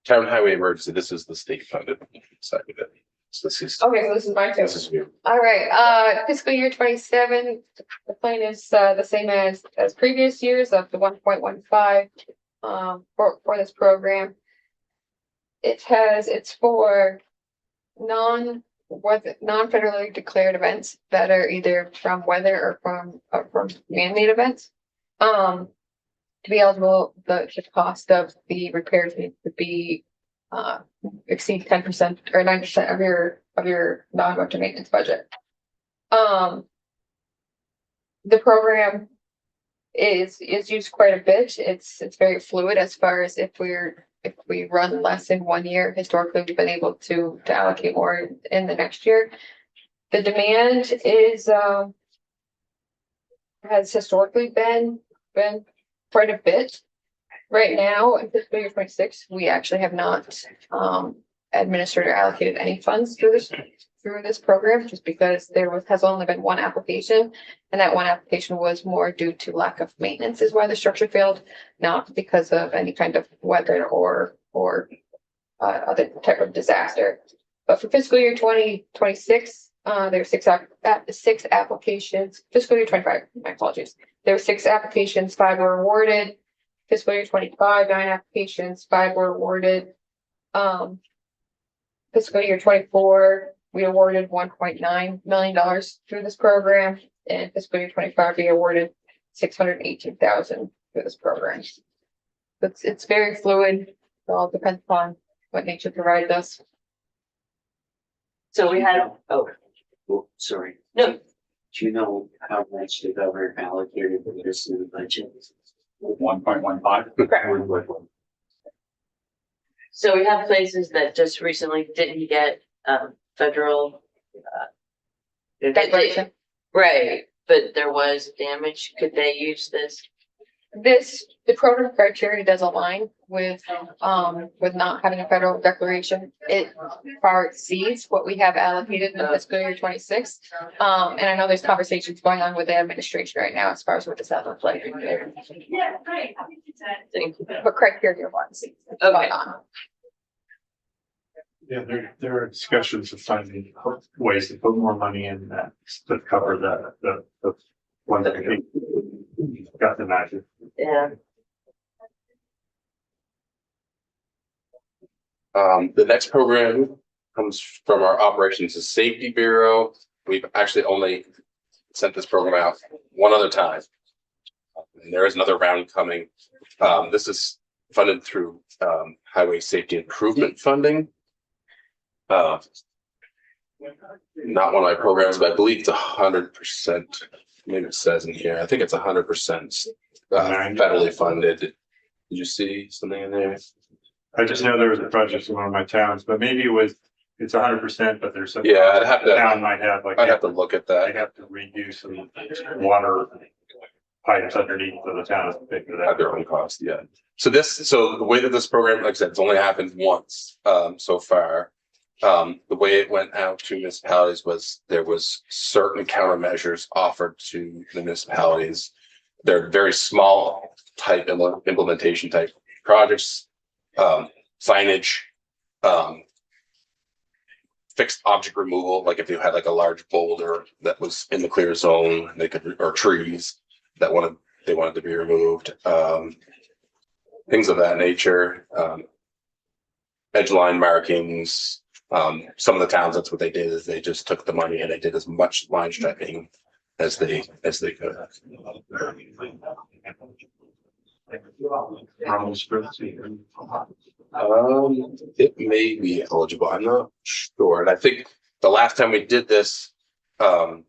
town highway emergency, this is the state funded side of it. So this is, Okay, so this is my turn. this is new. All right, fiscal year 27, the plan is the same as previous years of the 1.15 for this program. It's for non-federally declared events that are either from weather or from man-made events. To be eligible, the cost of the repairs needs to be exceed 10% or 9% of your non-motor maintenance budget. The program is used quite a bit. It's very fluid as far as if we're if we run less in one year, historically, we've been able to allocate more in the next year. The demand is, has historically been quite a bit. Right now, in fiscal year 26, we actually have not, administered or allocated any funds through this program, just because has only been one application. And that one application was more due to lack of maintenance is why the structure failed, not because of any kind of weather or other type of disaster. But for fiscal year 2026, there are six applications. Fiscal year 25, my apologies. There were 6 applications, 5 were awarded. Fiscal year 25, 9 applications, 5 were awarded. Fiscal year 24, we awarded $1.9 million through this program. And fiscal year 25, we awarded $618,000 through this program. It's very fluid. It all depends upon what nature provides us. So we had, Oh, sorry. no, Do you know how much the governor allocated for this in the budget? 1.15. so we have places that just recently didn't get, federal, Declaration. right, but there was damage. Could they use this? The program criteria does align with not having a federal declaration. It far exceeds what we have allocated in fiscal year 26. And I know there's conversations going on with the administration right now as far as what does that look like. Thank you. But criteria wise, Okay. going on. Yeah, there are discussions of finding ways to put more money in that to cover the one that we got the magic. Yeah. The next program comes from our Operations and Safety Bureau. We've actually only sent this program out one other time. And there is another round coming. This is funded through Highway Safety Improvement Funding. Not one of my programs, but I believe it's 100%. Maybe it says in here. I think it's 100% federally funded. Did you see something in there? I just know there was a project in one of my towns, but maybe it's 100%, but there's some. Yeah, I'd have to. Town might have like. I'd have to look at They that. have to redo some water pipes underneath so the town is big for At that. their own cost, yeah. So the way that this program, like I said, it's only happened once so far. The way it went out to municipalities was there was certain countermeasures offered to the municipalities. They're very small type implementation type projects, signage, fixed object removal, like if you had like a large boulder that was in the clear zone, they could, or trees that they wanted to be removed, things of that nature, edge line markings. Some of the towns, that's what they did, is they just took the money and they did as much line striping as they could. It may be eligible. I'm not sure. And I think the last time we did this, the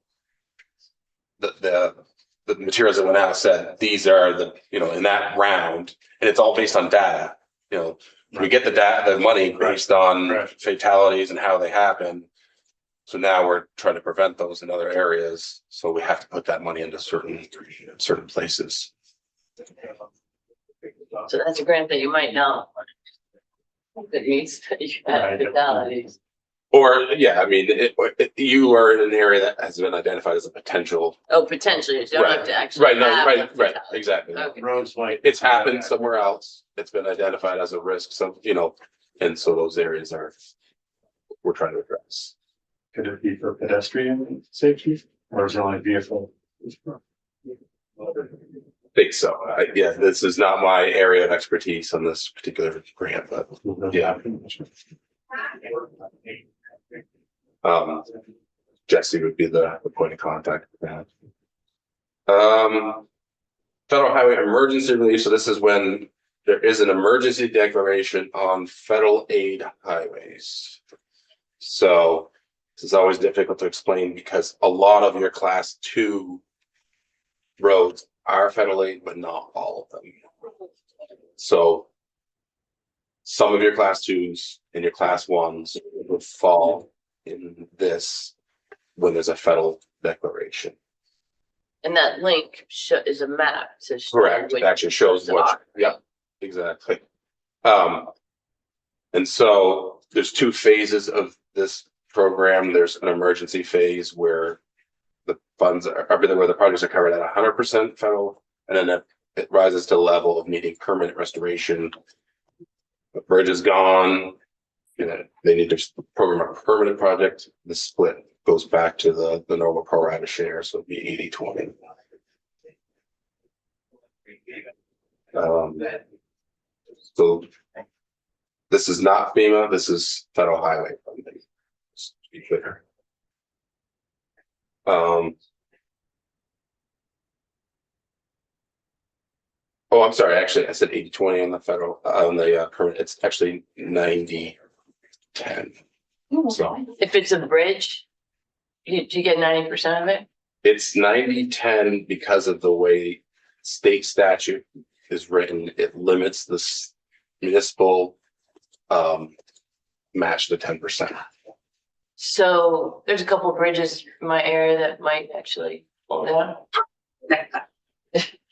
materials that went out said these are the, in that round, and it's all based on data. We get the money based on fatalities and how they happen. So now we're trying to prevent those in other areas. So we have to put that money into certain places. So that's a grant that you might not. That means that you have fatalities. Or, yeah, I mean, you are in an area that has been identified as a potential. Oh, potentially, you don't have to actually. Right, no, have right, the fatality. exactly. Okay. Roads like. It's happened somewhere else. It's been identified as a risk, so, and so those areas we're trying to address. Could it be for pedestrian safety or is it only vehicle? Think so. Yeah, this is not my area of expertise on this particular grant, but yeah. Jesse would be the point of contact for that. Federal highway emergency relief. So this is when there is an emergency declaration on federal aid highways. So this is always difficult to explain because a lot of your class 2 roads are federal aid, but not all of them. So some of your class twos and your class ones would fall in this when there's a federal declaration. And that link is a map to. show Correct, which it actually shows ones what, are. yep, exactly. And so there's two phases of this program. There's an emergency phase where the funds are, where the projects are covered at 100% federal, and then it rises to the level of needing permanent restoration. The bridge is gone, you know, they need to program a permanent project. The split goes back to the normal pro rata share, so it'd be 80-20. So this is not FEMA, this is federal highway funding, just to be clear. Oh, I'm sorry, actually, I said 80-20 on the federal, on the permit, it's actually 90-10. So If it's a bridge, you get 90% of it? it's 90-10 because of the way state statute is written. It limits the municipal match to 10%. So there's a couple of bridges in my area that might actually fall down.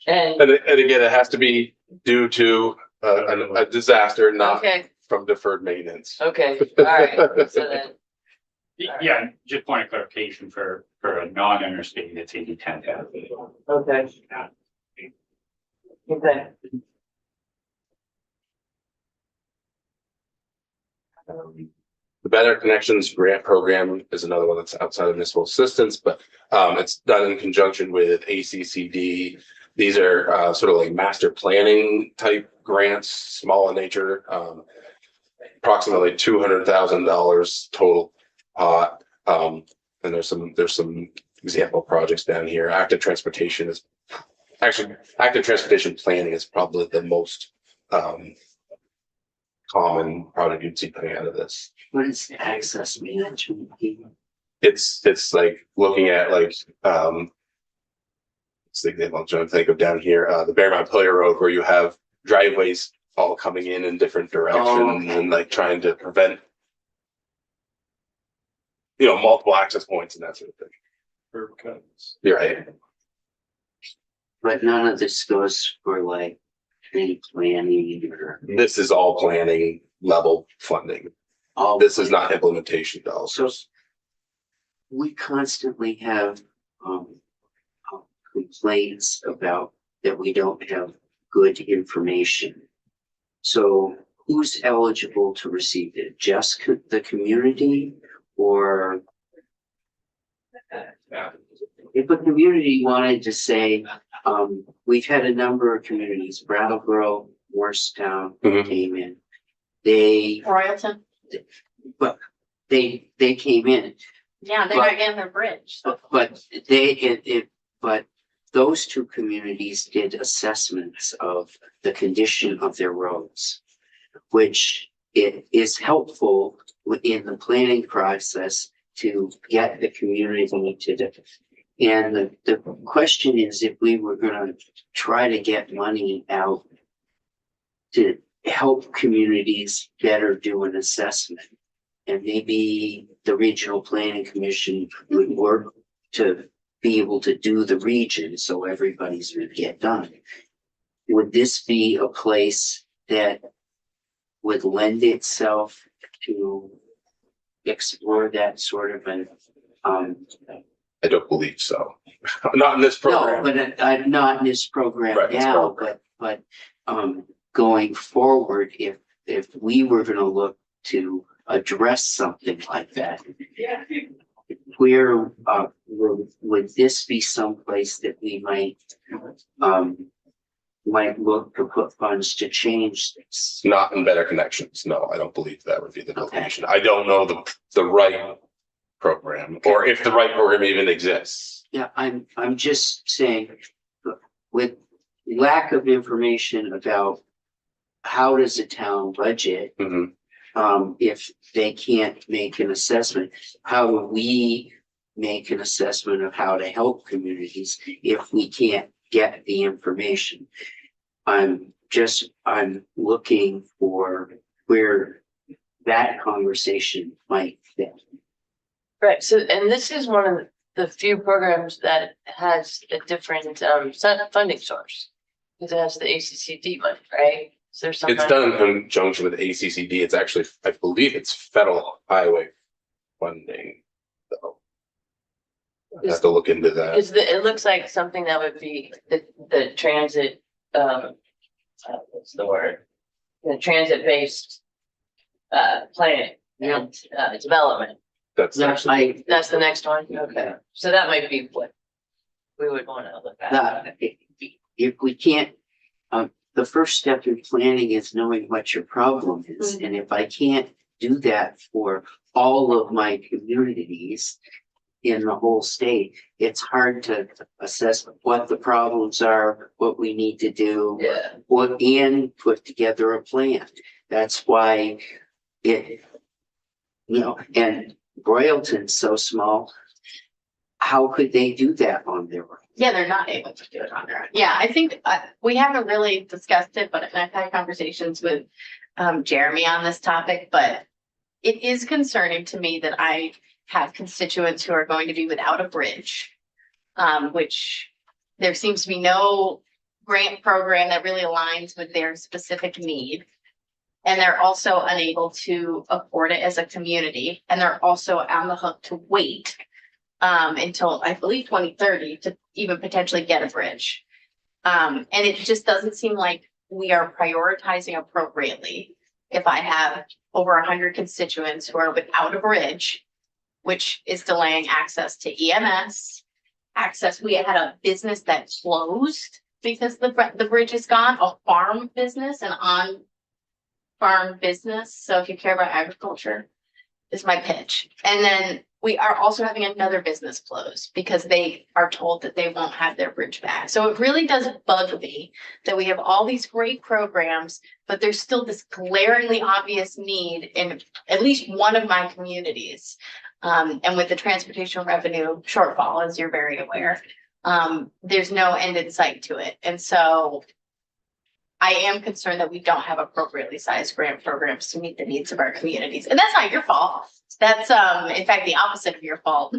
And, And again, it has to be due to a disaster, not okay, from deferred maintenance. okay, all right, so then, Yeah, just point of clarification for a non-interstate, it's 80-10. okay. Okay. The Better Connections Grant Program is another one that's outside of municipal assistance, but it's done in conjunction with ACCD. These are sort of like master planning type grants, small in nature, approximately $200,000 total pot. And there's some example projects down here. Active transportation planning is probably the most common product you'd see coming out of this. What is the access management? It's like looking at like it's the example I'm trying to think of down here, the Bearmont Pillar Road, where you have driveways all coming in different directions. Oh, okay. And like trying to prevent, you know, multiple access points and that sort of thing. Curb cuts. You're right. But none of this goes for like any planning or This is all planning level funding. all. This is not implementation dollars. So we constantly have complaints about that we don't have good information. So who's eligible to receive it? Just the community, or if a community wanted to say, we've had a number of communities, Brattleboro, Morristown Mhm. came in. They Royalton, came in. yeah, they're not getting their bridge. So But but those two communities did assessments of the condition of their roads, which it is helpful in the planning process to get the community to do. And the question is, if we were gonna try to get money out to help communities better do an assessment, and maybe the Regional Planning Commission would work to be able to do the region so everybody's would get done. Would this be a place that would lend itself to explore that sort of an, I don't believe so. Not in this no, program. but not in this program Right, this now, program. but going forward, if we were gonna look to address something like that, where would this be someplace that we might look to put funds to change this? Not in Better Connections. No, I don't believe that would be the location. I don't know the right program, or if the right program even exists. Yeah, I'm just saying, with lack of information about how does a town budget, Mhm. if they can't make an assessment, how do we make an assessment of how to help communities if we can't get the information? I'm looking for where that conversation might fit. Right, so, and this is one of the few programs that has a different, funding source. Because it has the ACCD money, right? So there's some. It's done in conjunction with ACCD. It's actually, I believe it's federal highway funding. So I have to look into that. Because it looks like something that would be the transit, what's the word? The transit-based, planning and, development. That's That's I, That's the next one? Okay, so that might be what we would want to look at. if we can't, the first step in planning is knowing what your problem is. And if I can't do that for all of my communities in the whole state, it's hard to assess what the problems are, what we need to do, Yeah. and put together a plan. That's why it, and Royalton's so small. How could they do that on their own? Yeah, they're not able to do it on their own. Yeah, I think we haven't really discussed it, but I've had conversations with Jeremy on this topic, but it is concerning to me that I have constituents who are going to be without a bridge, which there seems to be no grant program that really aligns with their specific need. And they're also unable to afford it as a community, and they're also on the hook to wait until I believe 2030 to even potentially get a bridge. And it just doesn't seem like we are prioritizing appropriately. If I have over 100 constituents who are without a bridge, which is delaying access to EMS, we had a business that closed because the bridge is gone, a farm business, an on-farm business. So if you care about agriculture, is my pitch. And then we are also having another business close because they are told that they won't have their bridge back. So it really does bug me that we have all these great programs, but there's still this glaringly obvious need in at least one of my communities. And with the transportation revenue shortfall, as you're very aware, there's no end in sight to it. And so I am concerned that we don't have appropriately sized grant programs to meet the needs of our communities. And that's not your fault. That's in fact the opposite of your fault.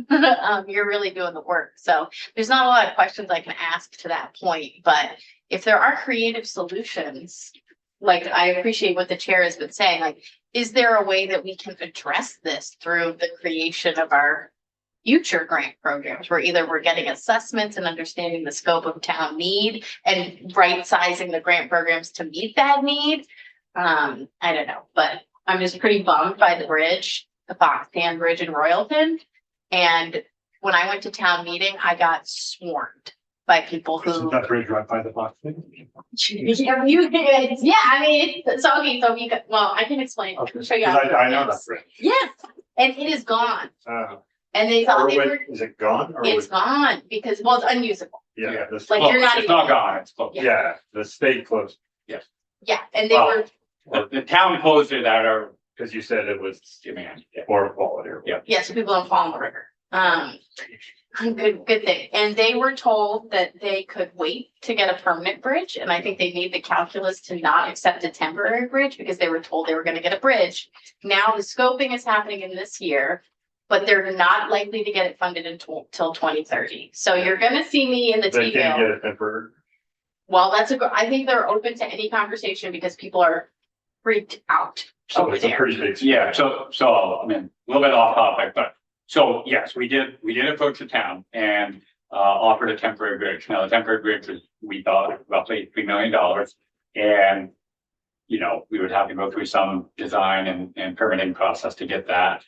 You're really doing the work. So there's not a lot of questions I can ask to that point. But if there are creative solutions, like I appreciate what the chair has been saying, like, is there a way that we can address this through the creation of our future grant programs where either we're getting assessments and understanding the scope of town need and right sizing the grant programs to meet that need? I don't know, but I'm just pretty bummed by the bridge, the Foxtan Bridge in Royalton. And when I went to town meeting, I got swarmed by people who. Isn't that bridge right by the box? Yeah, I mean, so okay, so you got, well, I can explain. I can show you. I know that bridge. Yes, and it is gone. And they thought they were, Is it gone? Or it's was- gone because, well, it's unusable. Yeah. Like, you're not It's even- not gone, it's closed. Yeah, the state closed, Yeah, and they Well, were, The town closed it at our because you said it was demand. poor quality. Or Yeah. yes, people don't fall in the river. Good thing. And they were told that they could wait to get a permanent bridge. And I think they made the calculus to not accept a temporary bridge because they were told they were going to get a bridge. Now the scoping is happening in this year, but they're not likely to get it funded until 2030. So you're going to see me in the They can't T-bill. get it temporary. Well, I think they're open to any conversation because people are freaked out So over it's a there. pretty big. Yeah, so, I mean, a little bit off topic, but, so, yes, we did approach the town and, offered a temporary bridge. Now, the temporary bridge was, we thought, roughly $3 million. And, we would have to go through some design and permitting process to get that.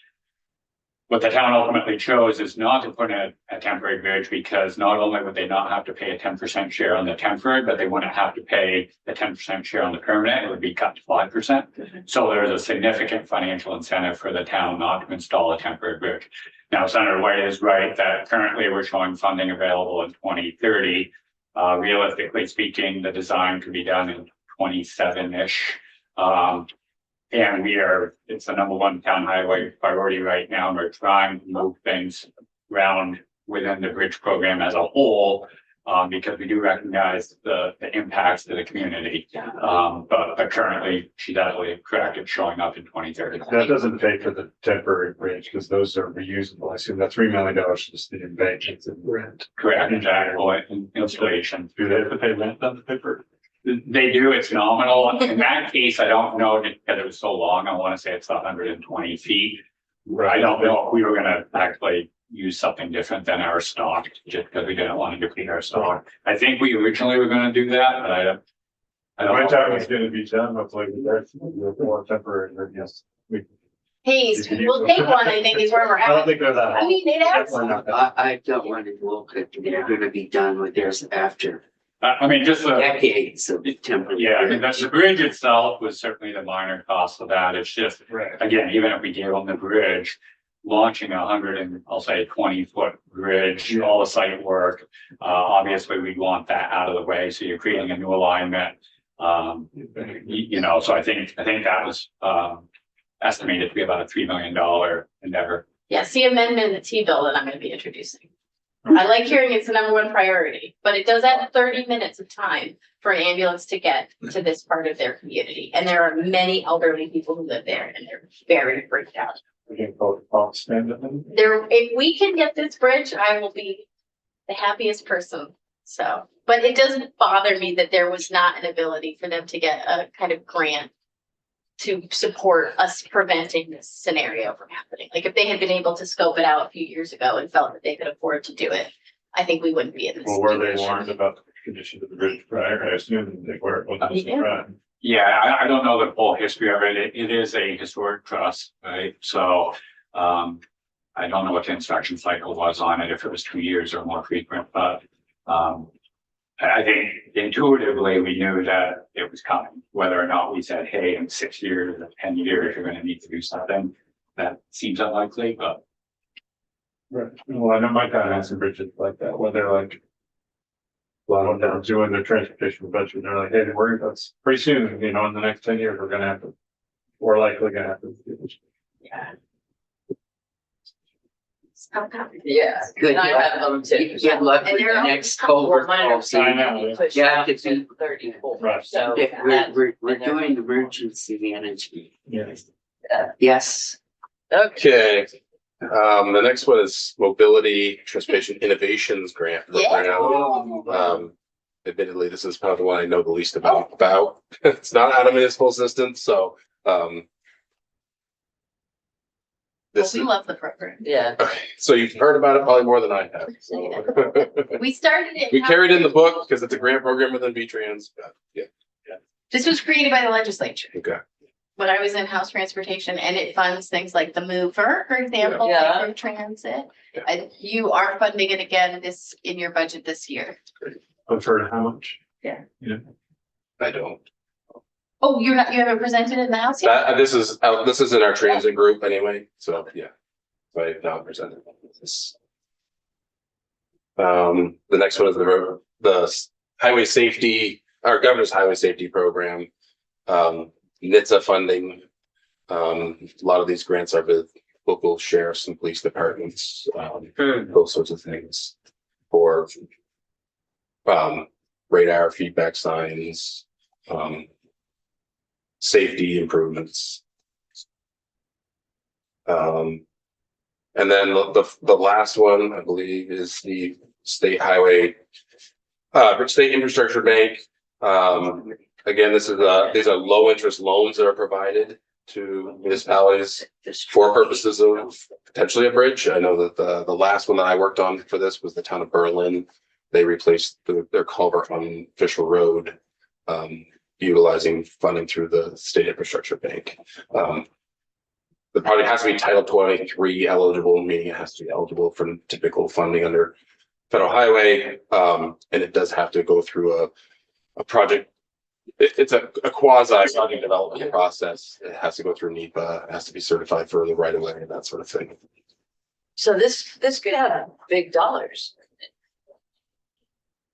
What the town ultimately chose is not to put in a temporary bridge because not only would they not have to pay a 10% share on the temporary, but they wouldn't have to pay the 10% share on the permanent. It would be cut to 5%. So there's a significant financial incentive for the town not to install a temporary bridge. Now, Senator White is right that currently we're showing funding available in 2030. Realistically speaking, the design could be done in 27-ish. And it's the #1 town highway priority right now. And we're trying to move things around within the bridge program as a whole because we do recognize the impacts to the community. But currently, she's absolutely correct in showing up in 2030. That doesn't pay for the temporary bridge, because those are reusable. I assume that $3 million to the city of Bay is in rent. Correct, exactly, installation. Do they have to pay rent on the paper? They do, it's nominal. In that case, I don't know, because it was so long, I want to say it's 120 feet. I don't know if we were gonna actually use something different than our stock, just because we didn't want to deplete our stock. I think we originally were gonna do that, but I My don't time know. is gonna be done, hopefully, that's more temporary, but yes. Hey, we'll take one, I think is where we're I don't at. think they're that. I mean, it has. Definitely not that. I don't want to look at, they're gonna be done with theirs after I mean, just the, decades of temporary. yeah, I mean, the bridge itself was certainly the minor cost of that. It's just, Right. again, even if we gave them the bridge, launching 100 and I'll say 20-foot bridge, all the site work. Obviously, we want that out of the way. So you're creating a new alignment. You know, so I think that was estimated to be about a $3 million endeavor. Yeah, see amendment in the T-bill that I'm gonna be introducing. I like hearing it's the number one priority, but it does add 30 minutes of time for an ambulance to get to this part of their community. And there are many elderly people who live there and they're very freaked out. We can call it cost standard. There, if we can get this bridge, I will be the happiest person. So, but it doesn't bother me that there was not an ability for them to get a kind of grant to support us preventing this scenario from happening. Like if they had been able to scope it out a few years ago and felt that they could afford to do it, I think we wouldn't be in this Well, were they situation. warned about the condition of the bridge prior? I assume they were. It wasn't a Yeah. surprise. Yeah, I don't know the full history of it. It is a historic trust, right? So, I don't know what the inspection cycle was on it, if it was 2 years or more frequent, but, I think intuitively we knew that it was coming, whether or not we said, hey, in 6 years or 10 years, you're gonna need to do something. That seems unlikely, but Right. Well, I know my town has some bridges like that, where they're like. A lot of them doing their transportation budget, they're like, hey, that's pretty soon, you know, in the next 10 years, we're gonna have to. We're likely gonna have to. Yeah. Yeah, Good and I luck. have them too. Good luck And with they're the all- next culvert. Mine are policy. I know. pushed Yeah, out it's- to 34, Right. so. Yeah, that's- we're and they're- doing emergency management. Yeah. Yes, Okay, Okay. The next one is Mobility Transportation Innovations Grant Program. Yeah. Admittedly, this is probably the one I know the least about. It's not out of municipal assistance, so, Well, this we is, love the program. yeah. so you've heard about it probably more than I have. So. We started it. We carried in the book because it's a grant program within V-Trans, but yeah, This was created by the legislature okay. when I was in House Transportation, and it funds things like the mover, for example, Yeah. like for transit. Yeah. And you are funding it again this, in your budget this year. I've heard how much? I don't. Oh, you haven't presented in the House yet? This is in our transit group anyway, so yeah. So I have not presented this. The next one is the highway safety, our governor's highway safety program. NHTSA funding. A lot of these grants are with local sheriffs and police departments, those sorts of things for radar feedback signs, safety improvements. And then the last one, I believe, is the state highway, state infrastructure bank. Again, these are low interest loans that are provided to municipalities for purposes of potentially a bridge. I know that the last one that I worked on for this was the town of Berlin. They replaced their culvert on Fisher Road, utilizing funding through the state infrastructure bank. The project has to be Title 23 eligible, meaning it has to be eligible for typical funding under federal highway. And it does have to go through a project. It's a quasi project development process. It has to go through NEPA, it has to be certified for the right of way and that sort of thing. So this could have big dollars.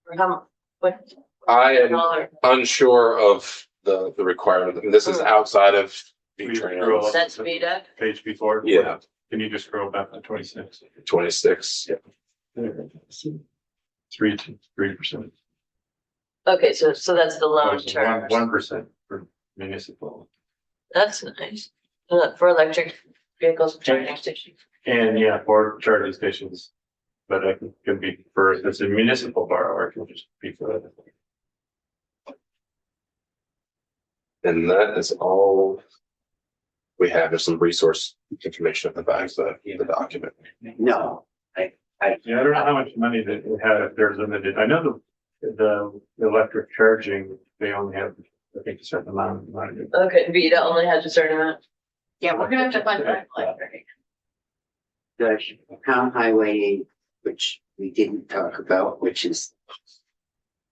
For how, what I am dollar, unsure of the requirement, and this is outside of V-Trans. that's speed up? Page before. Yeah. Can you just scroll back to 26? 26, yeah. 3%. Okay, so that's the loan term. 1% for municipal. That's nice. For electric vehicles, charging stations. And yeah, for charging stations. But I can be for, if it's a municipal borrower, it can just be for that. And that is all we have. There's some resource information at the back of the document. No, Yeah, I don't know how much money that we have, if there's limited. I know the electric charging, they only have, I think, a certain amount of money. Okay, Vita only has a certain amount. Yeah, we're gonna have to fund that. the town highway, which we didn't talk about, which is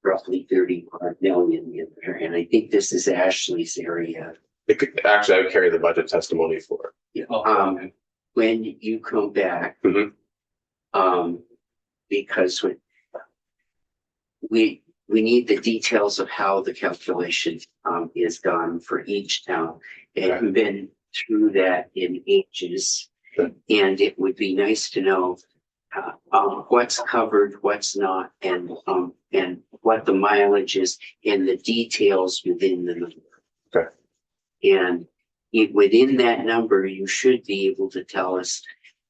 roughly 35 million in there, and I think this is Ashley's area. It could, actually, I would carry the budget testimony for it. When you come back. Mhm. Because we need the details of how the calculation is done for each town. I haven't been through that in ages. Okay. And it would be nice to know what's covered, what's not, and what the mileage is and the details within the number. Okay. And within that number, you should be able to tell us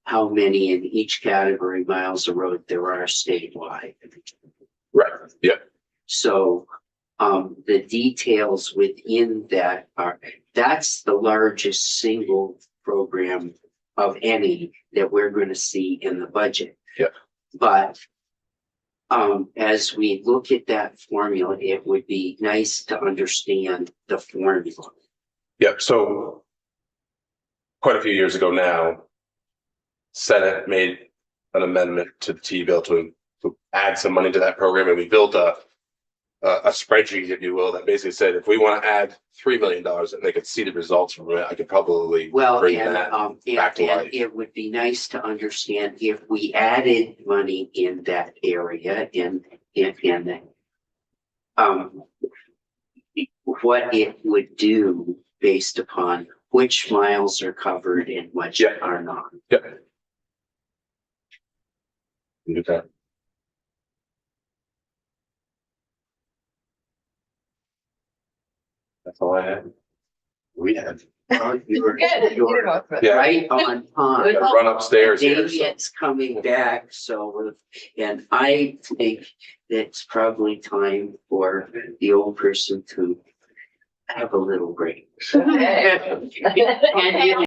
how many in each category miles of road there are statewide. Right. Yeah. So the details within that that's the largest single program of any that we're going to see in the budget. Yeah. But as we look at that formula, it would be nice to understand the formula. Yep. So quite a few years ago now, Senate made an amendment to the T bill to add some money to that program, and we built a spreadsheet, if you will, that basically said if we want to add $3 million and they could see the results from it, I could probably bring that back to life. It would be nice to understand if we added money in that area what it would do based upon which miles are covered and which are not. Yeah. Do that. That's all I had. We had. You're Yeah. right on time. Gotta run upstairs here. Damien's coming back, and I think it's probably time for the old person to have a little break. Okay. And